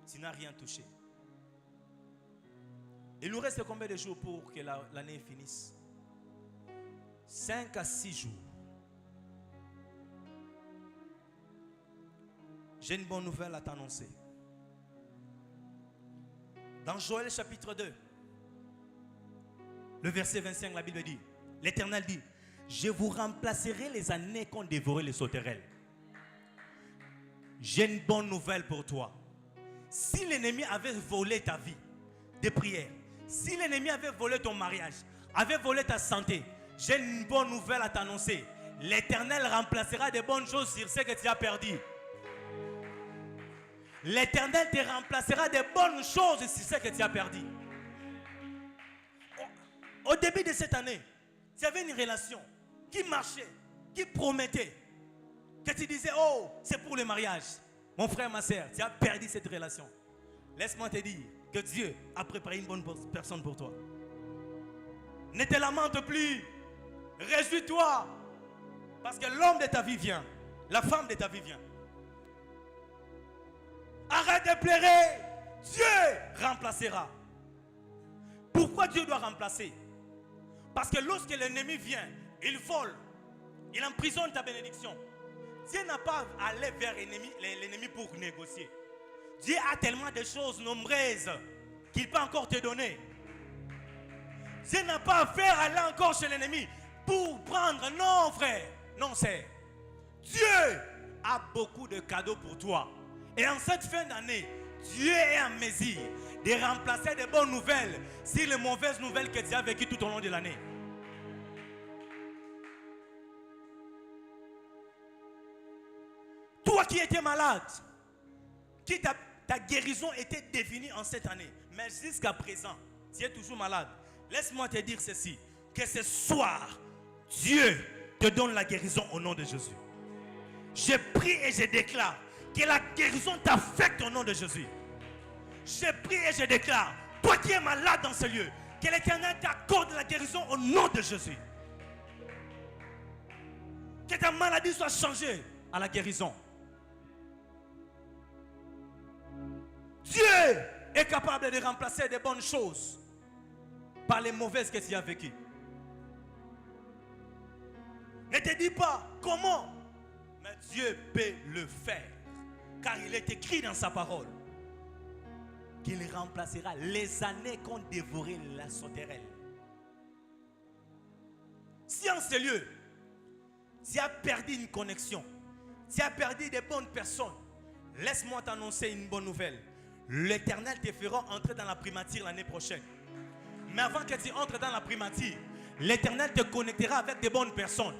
tu n'as rien touché. Il nous reste combien de jours pour que l'année finisse? 5 à 6 jours. J'ai une bonne nouvelle à t'annoncer. Dans Joël chapitre 2, le verset 25, la Bible dit, l'Éternel dit, je vous remplacerai les années qu'ont dévoré les sauterelles. J'ai une bonne nouvelle pour toi. Si l'ennemi avait volé ta vie de prière, si l'ennemi avait volé ton mariage, avait volé ta santé, j'ai une bonne nouvelle à t'annoncer. L'Éternel remplacera de bonnes choses sur ce que tu as perdu. L'Éternel te remplacera de bonnes choses sur ce que tu as perdu. Au début de cette année, tu avais une relation qui marchait, qui promettait, que tu disais, oh, c'est pour le mariage. Mon frère, ma soeur, tu as perdu cette relation. Laisse-moi te dire que Dieu a préparé une bonne personne pour toi. Ne te lamente plus. Réjouis-toi. Parce que l'homme de ta vie vient. La femme de ta vie vient. Arrête de pleurer. Dieu remplacera. Pourquoi Dieu doit remplacer? Parce que lorsque l'ennemi vient, il vole, il emprisonne ta bénédiction. Dieu n'a pas allé vers l'ennemi pour négocier. Dieu a tellement de choses nombreuses qu'il peut encore te donner. Dieu n'a pas à faire aller encore chez l'ennemi pour prendre. Non, frère. Non, c'est. Dieu a beaucoup de cadeaux pour toi. Et en cette fin d'année, Dieu est en mesure de remplacer des bonnes nouvelles sur les mauvaises nouvelles que tu as vécues tout au long de l'année. Toi qui étais malade, qui ta guérison était définie en cette année, mais jusqu'à présent, tu es toujours malade. Laisse-moi te dire ceci, que ce soir, Dieu te donne la guérison au nom de Jésus. Je prie et je déclare que la guérison t'affecte au nom de Jésus. Je prie et je déclare, toi qui es malade dans ce lieu, que l'Éternel t'accorde la guérison au nom de Jésus. Que ta maladie soit changée à la guérison. Dieu est capable de remplacer des bonnes choses par les mauvaises que tu as vécues. Ne te dis pas comment, mais Dieu peut le faire. Car il est écrit dans sa parole qu'il remplacera les années qu'ont dévoré la sauterelle. Si en ce lieu, tu as perdu une connexion, tu as perdu des bonnes personnes, laisse-moi t'annoncer une bonne nouvelle. L'Éternel te fera entrer dans la primature l'année prochaine. Mais avant que tu entres dans la primature, l'Éternel te connectera avec des bonnes personnes.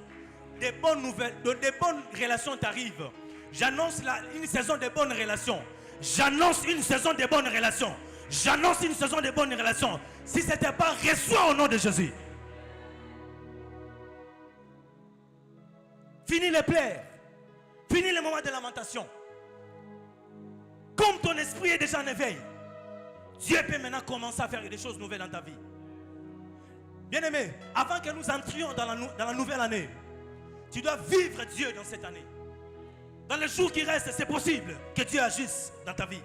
Des bonnes nouvelles, des bonnes relations t'arrivent. J'annonce une saison de bonnes relations. J'annonce une saison de bonnes relations. J'annonce une saison de bonnes relations. Si ce n'était pas, reçois au nom de Jésus. Fini les pleurs. Fini les moments de lamentation. Comme ton esprit est déjà en éveil, Dieu peut maintenant commencer à faire des choses nouvelles dans ta vie. Bien-aimé, avant que nous entrions dans la nouvelle année, tu dois vivre Dieu dans cette année. Dans les jours qui restent, c'est possible que Dieu agisse dans ta vie.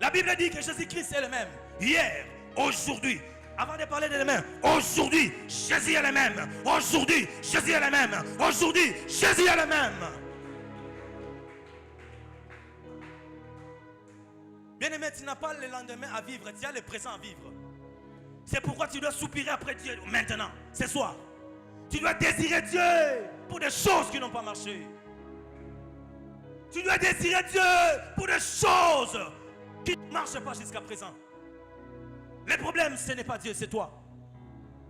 La Bible dit que Jésus-Christ est le même. Hier, aujourd'hui. Avant de parler de le même, aujourd'hui, Jésus est le même. Aujourd'hui, Jésus est le même. Aujourd'hui, Jésus est le même. Bien-aimé, tu n'as pas le lendemain à vivre, tu as le présent à vivre. C'est pourquoi tu dois soupirer après Dieu maintenant, ce soir. Tu dois désirer Dieu pour des choses qui n'ont pas marché. Tu dois désirer Dieu pour des choses qui ne marchent pas jusqu'à présent. Le problème, ce n'est pas Dieu, c'est toi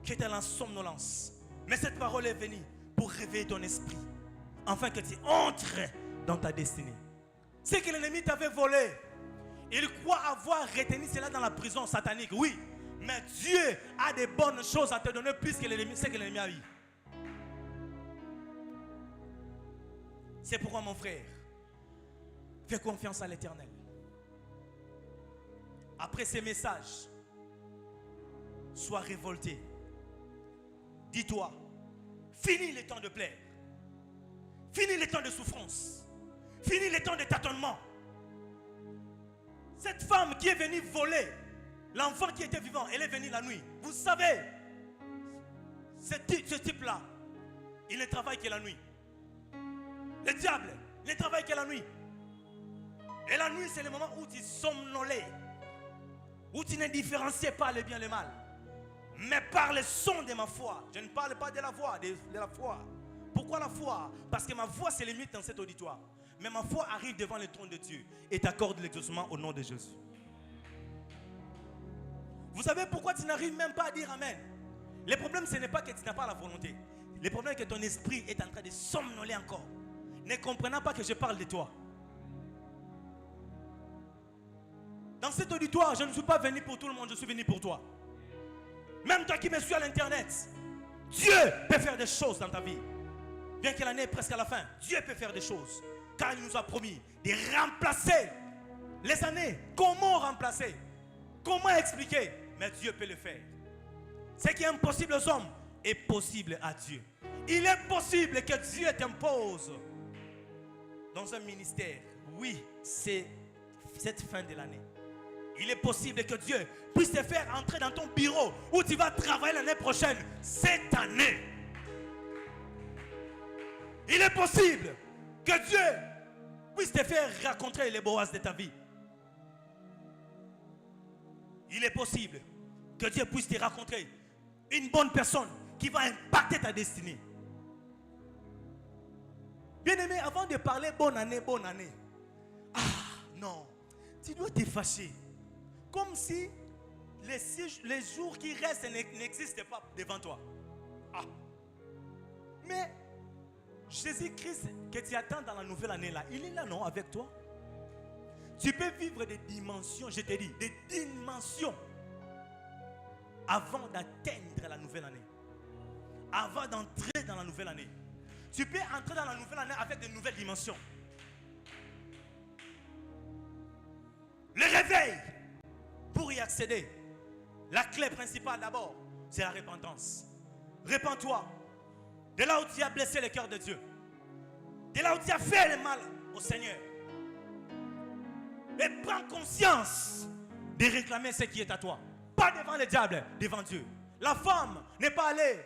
qui es dans la somnolence. Mais cette parole est venue pour réveiller ton esprit, afin que tu entres dans ta destinée. Ce que l'ennemi t'avait volé, il croit avoir retenu cela dans la prison satanique, oui. Mais Dieu a des bonnes choses à te donner plus que ce que l'ennemi a eu. C'est pourquoi mon frère, fais confiance à l'Éternel. Après ces messages, sois révolté. Dis-toi, finis le temps de plaire. Finis le temps de souffrance. Finis le temps de tâtonnement. Cette femme qui est venue voler l'enfant qui était vivant, elle est venue la nuit. Vous savez, ce type-là, il ne travaille que la nuit. Le diable, il ne travaille que la nuit. Et la nuit, c'est le moment où tu somnolais, où tu ne différenciais pas le bien et le mal. Mais par le son de ma foi, je ne parle pas de la voix, de la foi. Pourquoi la foi? Parce que ma voix se limite dans cet auditoire. Mais ma foi arrive devant le trône de Dieu et t'accorde l'exaucement au nom de Jésus. Vous savez pourquoi tu n'arrives même pas à dire Amen? Le problème, ce n'est pas que tu n'as pas la volonté. Le problème est que ton esprit est en train de somnoler encore, ne comprenant pas que je parle de toi. Dans cet auditoire, je ne suis pas venu pour tout le monde, je suis venu pour toi. Même toi qui me suis à l'internet, Dieu peut faire des choses dans ta vie. Bien que l'année est presque à la fin, Dieu peut faire des choses. Car il nous a promis de remplacer les années. Comment remplacer? Comment expliquer? Mais Dieu peut le faire. Ce qui est impossible aux hommes est possible à Dieu. Il est possible que Dieu t'impose dans un ministère. Oui, c'est cette fin de l'année. Il est possible que Dieu puisse te faire entrer dans ton bureau où tu vas travailler l'année prochaine, cette année. Il est possible que Dieu puisse te faire rencontrer les Boaz de ta vie. Il est possible que Dieu puisse te rencontrer une bonne personne qui va impacter ta destinée. Bien-aimé, avant de parler bonne année, ah non, tu dois te fâcher. Comme si les jours qui restent n'existaient pas devant toi. Ah. Mais Jésus-Christ que tu attends dans la nouvelle année là, il est là non avec toi. Tu peux vivre des dimensions, je te dis, des dimensions avant d'atteindre la nouvelle année. Avant d'entrer dans la nouvelle année. Tu peux entrer dans la nouvelle année avec de nouvelles dimensions. Le réveil, pour y accéder, la clé principale d'abord, c'est la repentance. Répands-toi de là où tu as blessé le cœur de Dieu, de là où tu as fait le mal au Seigneur, et prends conscience de réclamer ce qui est à toi. Pas devant le diable, devant Dieu. La femme n'est pas allée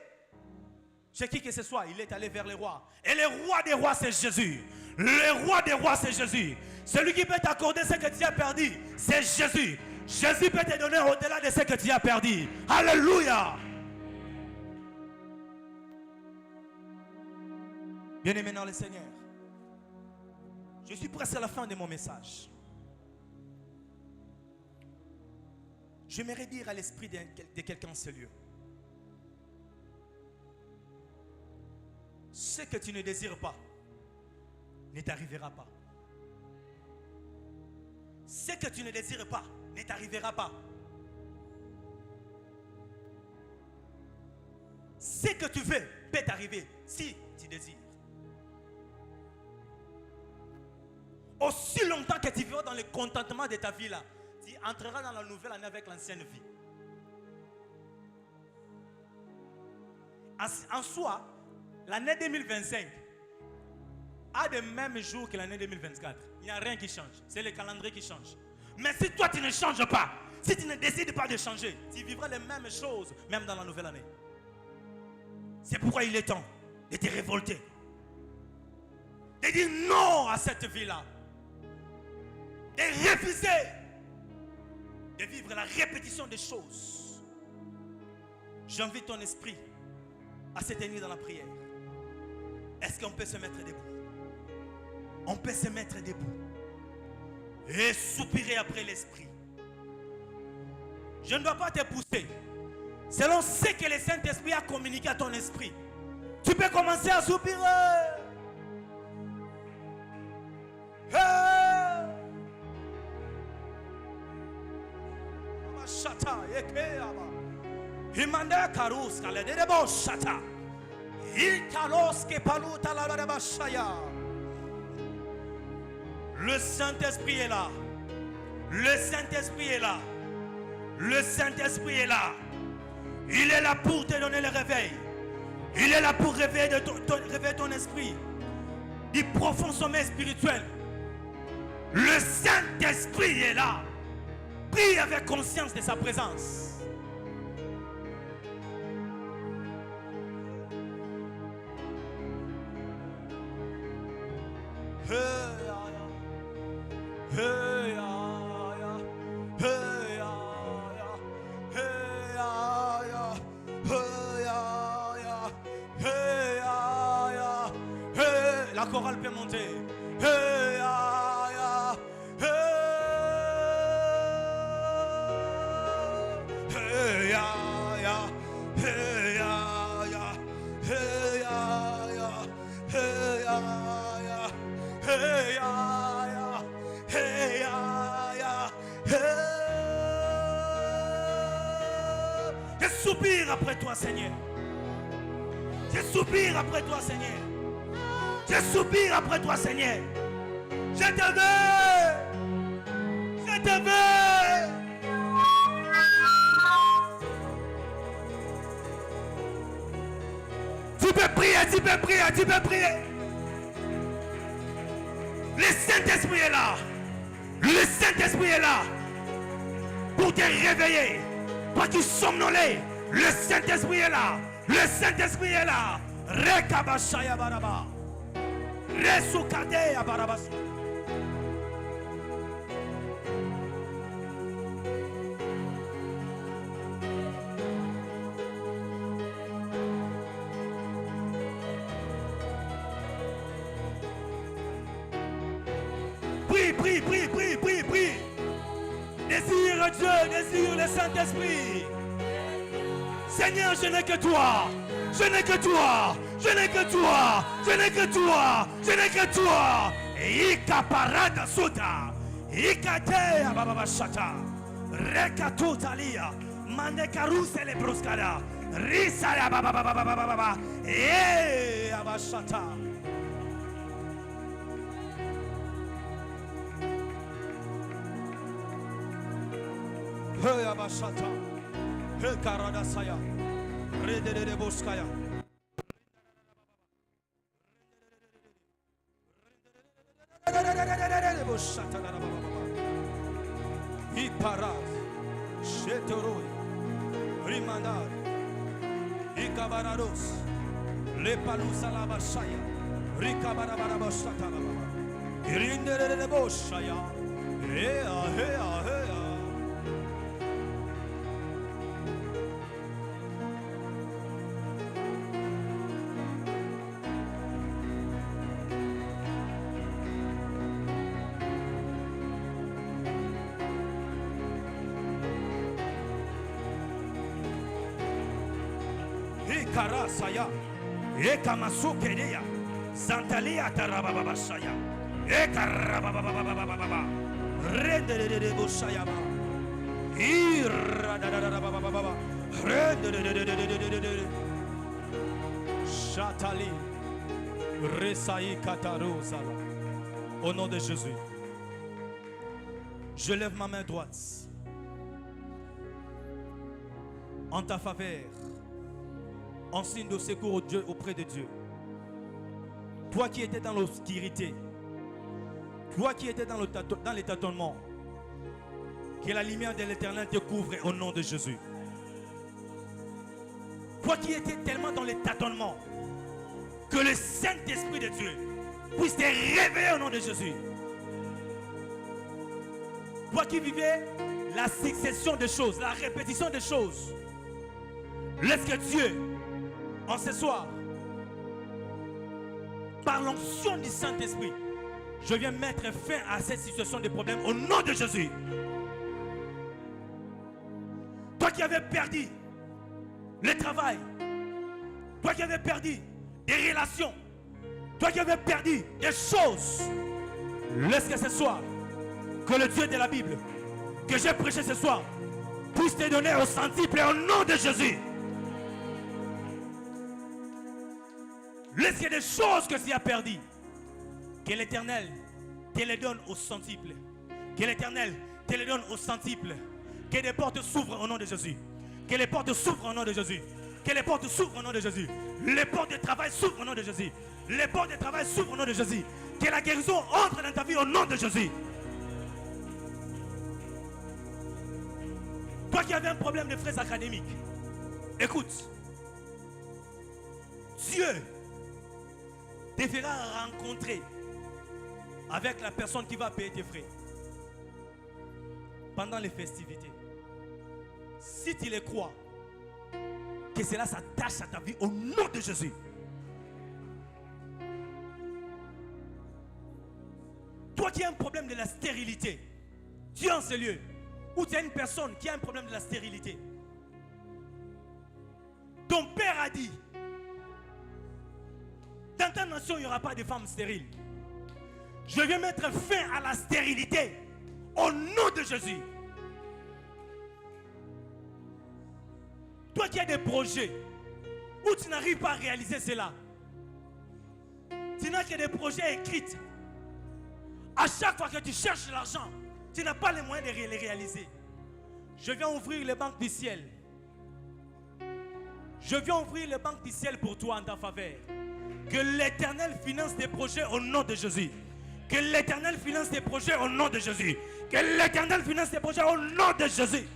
chez qui que ce soit, il est allé vers le roi. Et le roi des rois, c'est Jésus. Le roi des rois, c'est Jésus. Celui qui peut t'accorder ce que tu as perdu, c'est Jésus. Jésus peut te donner au-delà de ce que tu as perdu. Alléluia. Bien-aimé dans le Seigneur, je suis presque à la fin de mon message. J'aimerais dire à l'esprit de quelqu'un en ce lieu: ce que tu ne désires pas ne t'arrivera pas. Ce que tu ne désires pas ne t'arrivera pas. Ce que tu veux peut t'arriver si tu désires. Aussi longtemps que tu vivras dans le contentement de ta vie là, tu entreras dans la nouvelle année avec l'ancienne vie. En soi, l'année 2025 a les mêmes jours que l'année 2024. Il n'y a rien qui change. C'est le calendrier qui change. Mais si toi tu ne changes pas, si tu ne décides pas de changer, tu vivras les mêmes choses, même dans la nouvelle année. C'est pourquoi il est temps de te révolter. De dire non à cette vie-là. De refuser de vivre la répétition des choses. J'invite ton esprit à se tenir dans la prière. Est-ce qu'on peut se mettre debout? On peut se mettre debout et soupirer après l'esprit. Je ne dois pas te pousser. Selon ce que le Saint-Esprit a communiqué à ton esprit, tu peux commencer à soupirer. Le Saint-Esprit est là. Le Saint-Esprit est là. Le Saint-Esprit est là. Il est là pour te donner le réveil. Il est là pour réveiller ton esprit du profond sommeil spirituel. Le Saint-Esprit est là. Prie avec conscience de sa présence. La chorale peut monter. Je soupire après toi, Seigneur. Je soupire après toi, Seigneur. Je soupire après toi, Seigneur. Je te veux. Je te veux. Tu peux prier, tu peux prier, tu peux prier. Le Saint-Esprit est là. Le Saint-Esprit est là pour te réveiller. Toi qui somnolais, le Saint-Esprit est là. Le Saint-Esprit est là. Rekabashaya baraba. Resukadea barabas. Prie, prie, prie, prie, prie, prie. Désire Dieu, désire le Saint-Esprit. Seigneur, je n'ai que toi. Je n'ai que toi. Je n'ai que toi. Je n'ai que toi. Je n'ai que toi. Ika parada suta. Ika te ababa shata. Rekatu talia. Manekaru sele bruskada. Risa ya baba baba baba baba. Abashata. Hey abashata. Hey karada saya. Rede de boskaya. Iparaz, Shetoroi, Rimandar, Ikabarados, Lepalusalabashaya, Rikabarabarabasatalaba, Irindereboshaya, Hea, Hea, Hea. Karasaya, Ekamasukeria, Santalia Tarababashaya, Ekarabababababa, Rende de Bushayaba, Ira, Rende Shatali. Resaï Katarozala. Au nom de Jésus. Je lève ma main droite en ta faveur, en signe de secours auprès de Dieu. Toi qui étais dans l'obscurité, toi qui étais dans les tâtonnements, que la lumière de l'Éternel te couvre au nom de Jésus. Toi qui étais tellement dans les tâtonnements, que le Saint-Esprit de Dieu puisse te réveiller au nom de Jésus. Toi qui vivais la succession des choses, la répétition des choses, laisse que Dieu, en ce soir, par l'onction du Saint-Esprit, je viens mettre fin à cette situation de problème au nom de Jésus. Toi qui avais perdu le travail, toi qui avais perdu des relations, toi qui avais perdu des choses, laisse que ce soir, que le Dieu de la Bible, que j'ai prêché ce soir, puisse te donner au centuple au nom de Jésus. Laisse qu'il y ait des choses que tu as perdues, que l'Éternel te les donne au centuple. Que l'Éternel te les donne au centuple. Que les portes s'ouvrent au nom de Jésus. Que les portes s'ouvrent au nom de Jésus. Que les portes s'ouvrent au nom de Jésus. Les portes de travail s'ouvrent au nom de Jésus. Les portes de travail s'ouvrent au nom de Jésus. Que la guérison entre dans ta vie au nom de Jésus. Toi qui avais un problème de frais académiques, écoute, Dieu te fera rencontrer avec la personne qui va payer tes frais pendant les festivités. Si tu les crois, que cela s'attache à ta vie au nom de Jésus. Toi qui as un problème de la stérilité, tu es en ce lieu où tu as une personne qui a un problème de la stérilité. Ton père a dit, dans ta nation, il n'y aura pas de femmes stériles. Je vais mettre fin à la stérilité au nom de Jésus. Toi qui as des projets où tu n'arrives pas à réaliser cela, tu n'as que des projets écrits. À chaque fois que tu cherches l'argent, tu n'as pas les moyens de les réaliser. Je viens ouvrir les banques du ciel. Je viens ouvrir les banques du ciel pour toi en ta faveur. Que l'Éternel finance tes projets au nom de Jésus. Que l'Éternel finance tes projets au nom de Jésus. Que l'Éternel finance tes projets au nom de Jésus.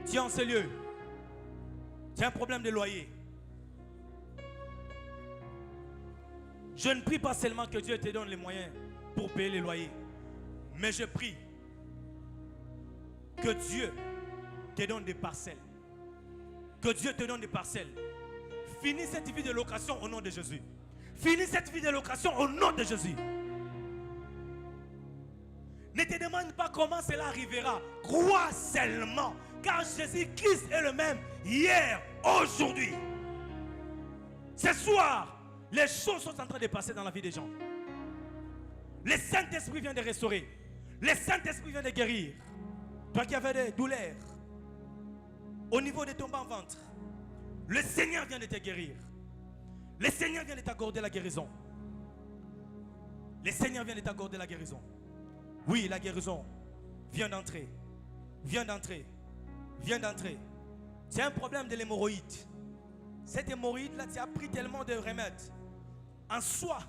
Tu es en ce lieu. Tu as un problème de loyer. Je ne prie pas seulement que Dieu te donne les moyens pour payer les loyers. Mais je prie que Dieu te donne des parcelles. Que Dieu te donne des parcelles. Finis cette vie de location au nom de Jésus. Finis cette vie de location au nom de Jésus. Ne te demande pas comment cela arrivera. Crois seulement. Car Jésus-Christ est le même hier, aujourd'hui. Ce soir, les choses sont en train de passer dans la vie des gens. Le Saint-Esprit vient de restaurer. Le Saint-Esprit vient de guérir. Toi qui avais des douleurs au niveau de ton bas-ventre, le Seigneur vient de te guérir. Le Seigneur vient de t'accorder la guérison. Le Seigneur vient de t'accorder la guérison. Oui, la guérison vient d'entrer. Vient d'entrer. Vient d'entrer. Tu as un problème de l'hémorroïde. Cette hémorroïde-là, tu as pris tellement de remèdes. En soi,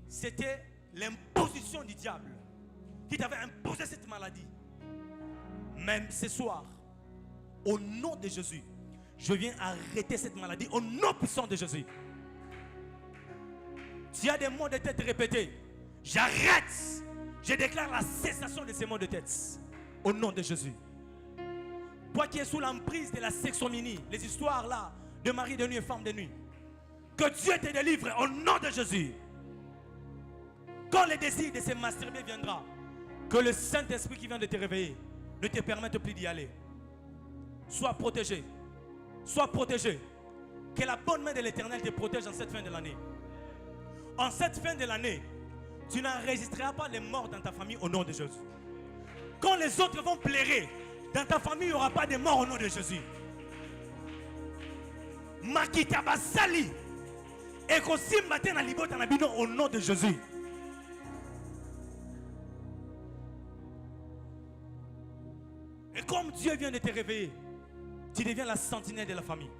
c'était l'imposition du diable qui t'avait imposé cette maladie. Même ce soir, au nom de Jésus, je viens arrêter cette maladie au nom puissant de Jésus. Tu as des maux de tête répétés. J'arrête. Je déclare la cessation de ces maux de tête au nom de Jésus. Toi qui es sous l'emprise de la sexomanie, les histoires là de mari de nuit et femme de nuit, que Dieu te délivre au nom de Jésus. Quand le désir de se masturber viendra, que le Saint-Esprit qui vient de te réveiller ne te permette plus d'y aller. Sois protégé. Sois protégé. Que la bonne main de l'Éternel te protège en cette fin de l'année. En cette fin de l'année, tu n'enregistreras pas les morts dans ta famille au nom de Jésus. Quand les autres vont pleurer, Dans ta famille, il n'y aura pas de mort au nom de Jésus. Makita basali. Et qu'aussi matin à libota na bino au nom de Jésus. Et comme Dieu vient de te réveiller, tu deviens la sentinelle de la famille.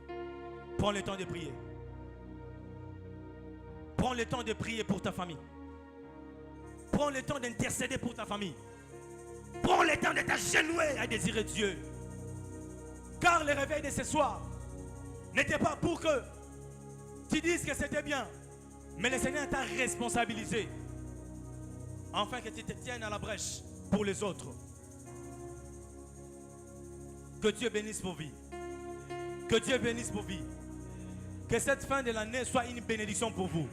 Prends le temps de prier. Prends le temps de prier pour ta famille. Prends le temps d'intercéder pour ta famille. Prends le temps de t'agenouiller à désirer Dieu. Car le réveil de ce soir n'était pas pour que tu dises que c'était bien. Mais le Seigneur t'a responsabilisé. Afin que tu te tiennes à la brèche pour les autres. Que Dieu bénisse vos vies. Que Dieu bénisse vos vies. Que cette fin de l'année soit une bénédiction pour vous.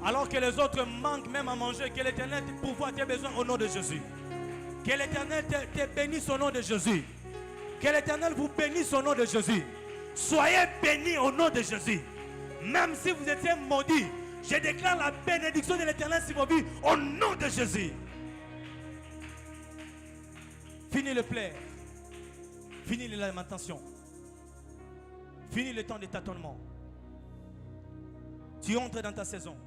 Alors que les autres manquent même à manger, que l'Éternel pourvoie tes besoins au nom de Jésus. Que l'Éternel te bénisse au nom de Jésus. Que l'Éternel vous bénisse au nom de Jésus. Soyez bénis au nom de Jésus. Même si vous étiez maudits, je déclare la bénédiction de l'Éternel sur vos vies au nom de Jésus. Fini le plaire. Fini les lamentations. Fini le temps de tâtonnement. Tu entres dans ta saison.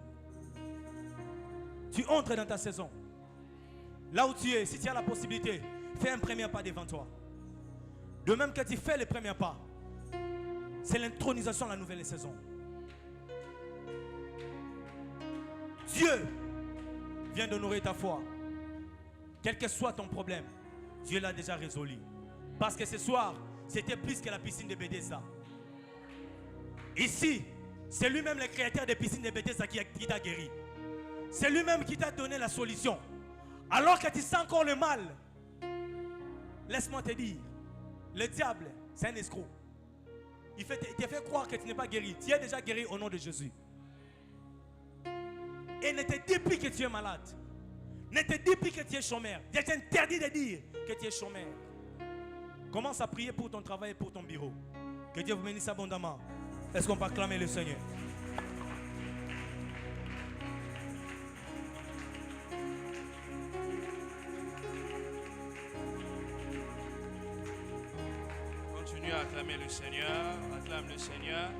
Tu entres dans ta saison. Là où tu es, si tu as la possibilité, fais un premier pas devant toi. De même que tu fais le premier pas, c'est l'intronisation de la nouvelle saison. Dieu vient d'honorer ta foi. Quel que soit ton problème, Dieu l'a déjà résolu. Parce que ce soir, c'était plus que la piscine de Bethesda. Ici, c'est lui-même le créateur des piscines de Bethesda qui t'a guéri. C'est lui-même qui t'a donné la solution. Alors que tu sens encore le mal, laisse-moi te dire, le diable, c'est un escroc. Il te fait croire que tu n'es pas guéri. Tu es déjà guéri au nom de Jésus. Et ne te dis plus que tu es malade. Ne te dis plus que tu es chômeur. Dieu t'interdit de dire que tu es chômeur. Commence à prier pour ton travail et pour ton bureau. Que Dieu vous bénisse abondamment. Est-ce qu'on peut acclamer le Seigneur? Continue à acclamer le Seigneur. Acclame le Seigneur.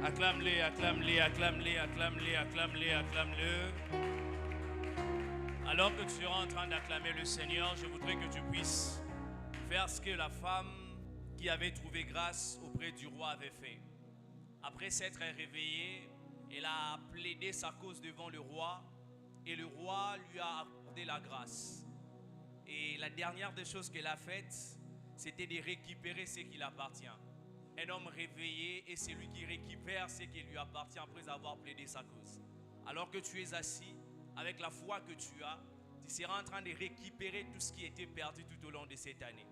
Acclame-le, acclame-le, acclame-le, acclame-le, acclame-le, acclame-le. Alors que tu seras en train d'acclamer le Seigneur, je voudrais que tu puisses faire ce que la femme qui avait trouvé grâce auprès du roi avait fait. Après s'être réveillée, elle a plaidé sa cause devant le roi et le roi lui a accordé la grâce. Et la dernière des choses qu'elle a faites, c'était de récupérer ce qui lui appartient. Un homme réveillé et c'est lui qui récupère ce qui lui appartient après avoir plaidé sa cause. Alors que tu es assis, avec la foi que tu as, tu seras en train de récupérer tout ce qui était perdu tout au long de cette année.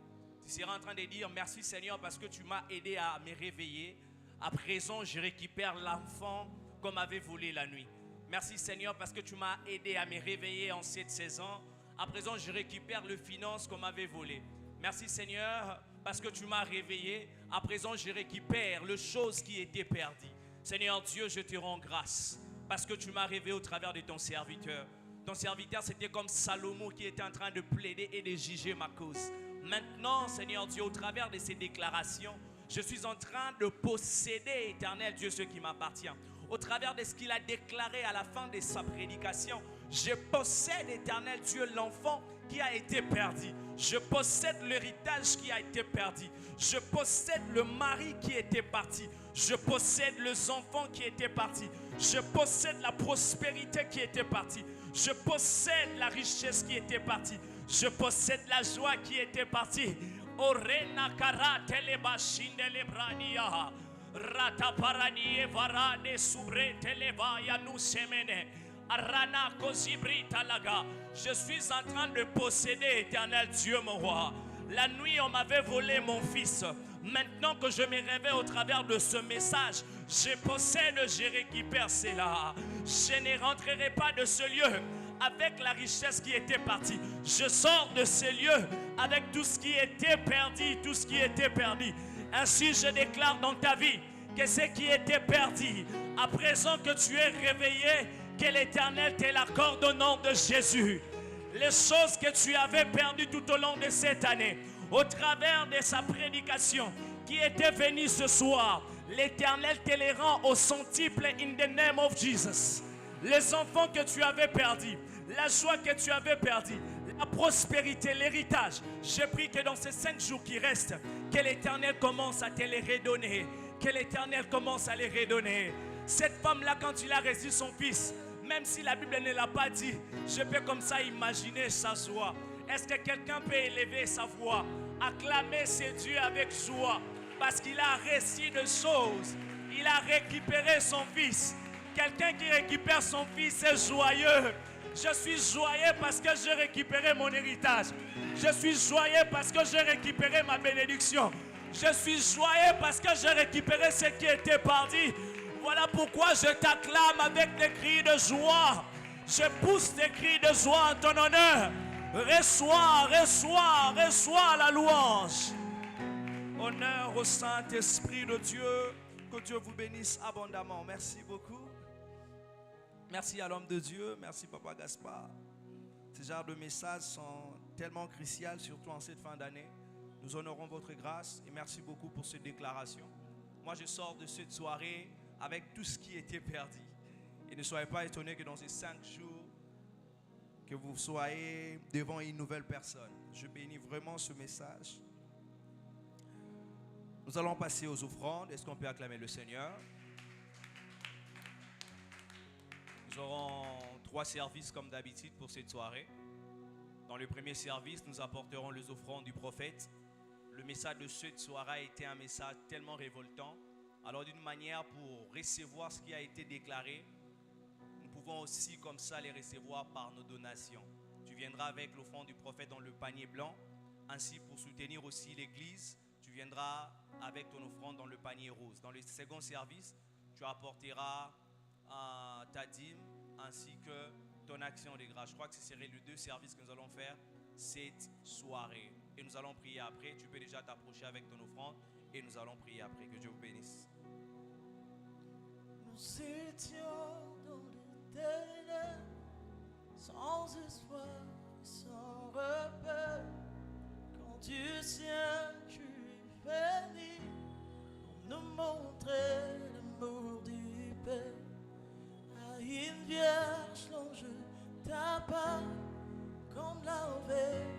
Tu seras en train de dire merci Seigneur parce que tu m'as aidé à me réveiller. À présent, je récupère l'enfant qu'on m'avait volé la nuit. Merci Seigneur parce que tu m'as aidé à me réveiller en cette saison. À présent, je récupère le finance qu'on m'avait volé. Merci Seigneur parce que tu m'as réveillé. À présent, je récupère les choses qui étaient perdues. Seigneur Dieu, je te rends grâce parce que tu m'as réveillé au travers de ton serviteur. Ton serviteur, c'était comme Salomon qui était en train de plaider et de juger ma cause. Maintenant, Seigneur Dieu, au travers de ces déclarations, je suis en train de posséder, éternel Dieu, ce qui m'appartient. Au travers de ce qu'il a déclaré à la fin de sa prédication, je possède, éternel Dieu, l'enfant qui a été perdu. Je possède l'héritage qui a été perdu. Je possède le mari qui était parti. Je possède les enfants qui étaient partis. Je possède la prospérité qui était partie. Je possède la richesse qui était partie. Je possède la joie qui était partie. Orena karate le bashinde le brania. Rata parani varane subre televaya nous semene. Arana kozibrita laga. Je suis en train de posséder, éternel Dieu mon roi. La nuit on m'avait volé mon fils. Maintenant que je me réveille au travers de ce message, je possède, je récupère cela. Je ne rentrerai pas de ce lieu avec la richesse qui était partie. Je sors de ce lieu avec tout ce qui était perdu, tout ce qui était perdu. Ainsi je déclare dans ta vie que ce qui était perdu, à présent que tu es réveillé, que l'Éternel te l'accorde au nom de Jésus. les choses que tu avais perdues tout au long de cette année, au travers de sa prédication qui était venue ce soir, l'Éternel te les rend au centuple in the name of Jesus. Les enfants que tu avais perdus, la joie que tu avais perdue, la prospérité, l'héritage, je prie que dans ces 5 jours qui restent, que l'Éternel commence à te les redonner, que l'Éternel commence à les redonner. Cette femme-là, quand il a reçu son fils, même si la Bible ne l'a pas dit, je peux comme ça imaginer sa joie. Est-ce que quelqu'un peut élever sa voix, acclamer ses dieux avec joie, parce qu'il a reçu des choses, il a récupéré son fils. Quelqu'un qui récupère son fils est joyeux. Je suis joyeux parce que j'ai récupéré mon héritage. Je suis joyeux parce que j'ai récupéré ma bénédiction. Je suis joyeux parce que j'ai récupéré ce qui était perdu. Voilà pourquoi je t'acclame avec des cris de joie. Je pousse des cris de joie en ton honneur. Reçois, reçois, reçois la louange. Honneur au Saint-Esprit de Dieu. Que Dieu vous bénisse abondamment. Merci beaucoup. Merci à l'homme de Dieu. Merci Papa Gaspard. Ces genres de messages sont tellement cruciaux, surtout en cette fin d'année. Nous honorons votre grâce et merci beaucoup pour cette déclaration. Moi, je sors de cette soirée avec tout ce qui était perdu. Et ne soyez pas étonnés que dans ces 5 jours, que vous soyez devant une nouvelle personne. Je bénis vraiment ce message. Nous allons passer aux offrandes. Est-ce qu'on peut acclamer le Seigneur? Nous aurons 3 services comme d'habitude pour cette soirée. Dans le premier service, nous apporterons les offrandes du prophète. Le message de cette soirée a été un message tellement révoltant. Alors d'une manière pour recevoir ce qui a été déclaré, nous pouvons aussi comme ça les recevoir par nos donations. Tu viendras avec l'offrande du prophète dans le panier blanc. Ainsi pour soutenir aussi l'église, tu viendras avec ton offrande dans le panier rose. Dans le second service, tu apporteras ta dîme ainsi que ton action de grâce. Je crois que ce serait les 2 services que nous allons faire cette soirée. Et nous allons prier après. Tu peux déjà t'approcher avec ton offrande et nous allons prier après. Que Dieu vous bénisse. Nous étions dans les ténèbres, sans espoir et sans repère. Quand Dieu Saint, tu es venu pour nous montrer l'amour du Père. À une vierge, l'ange t'apparaît comme la veille.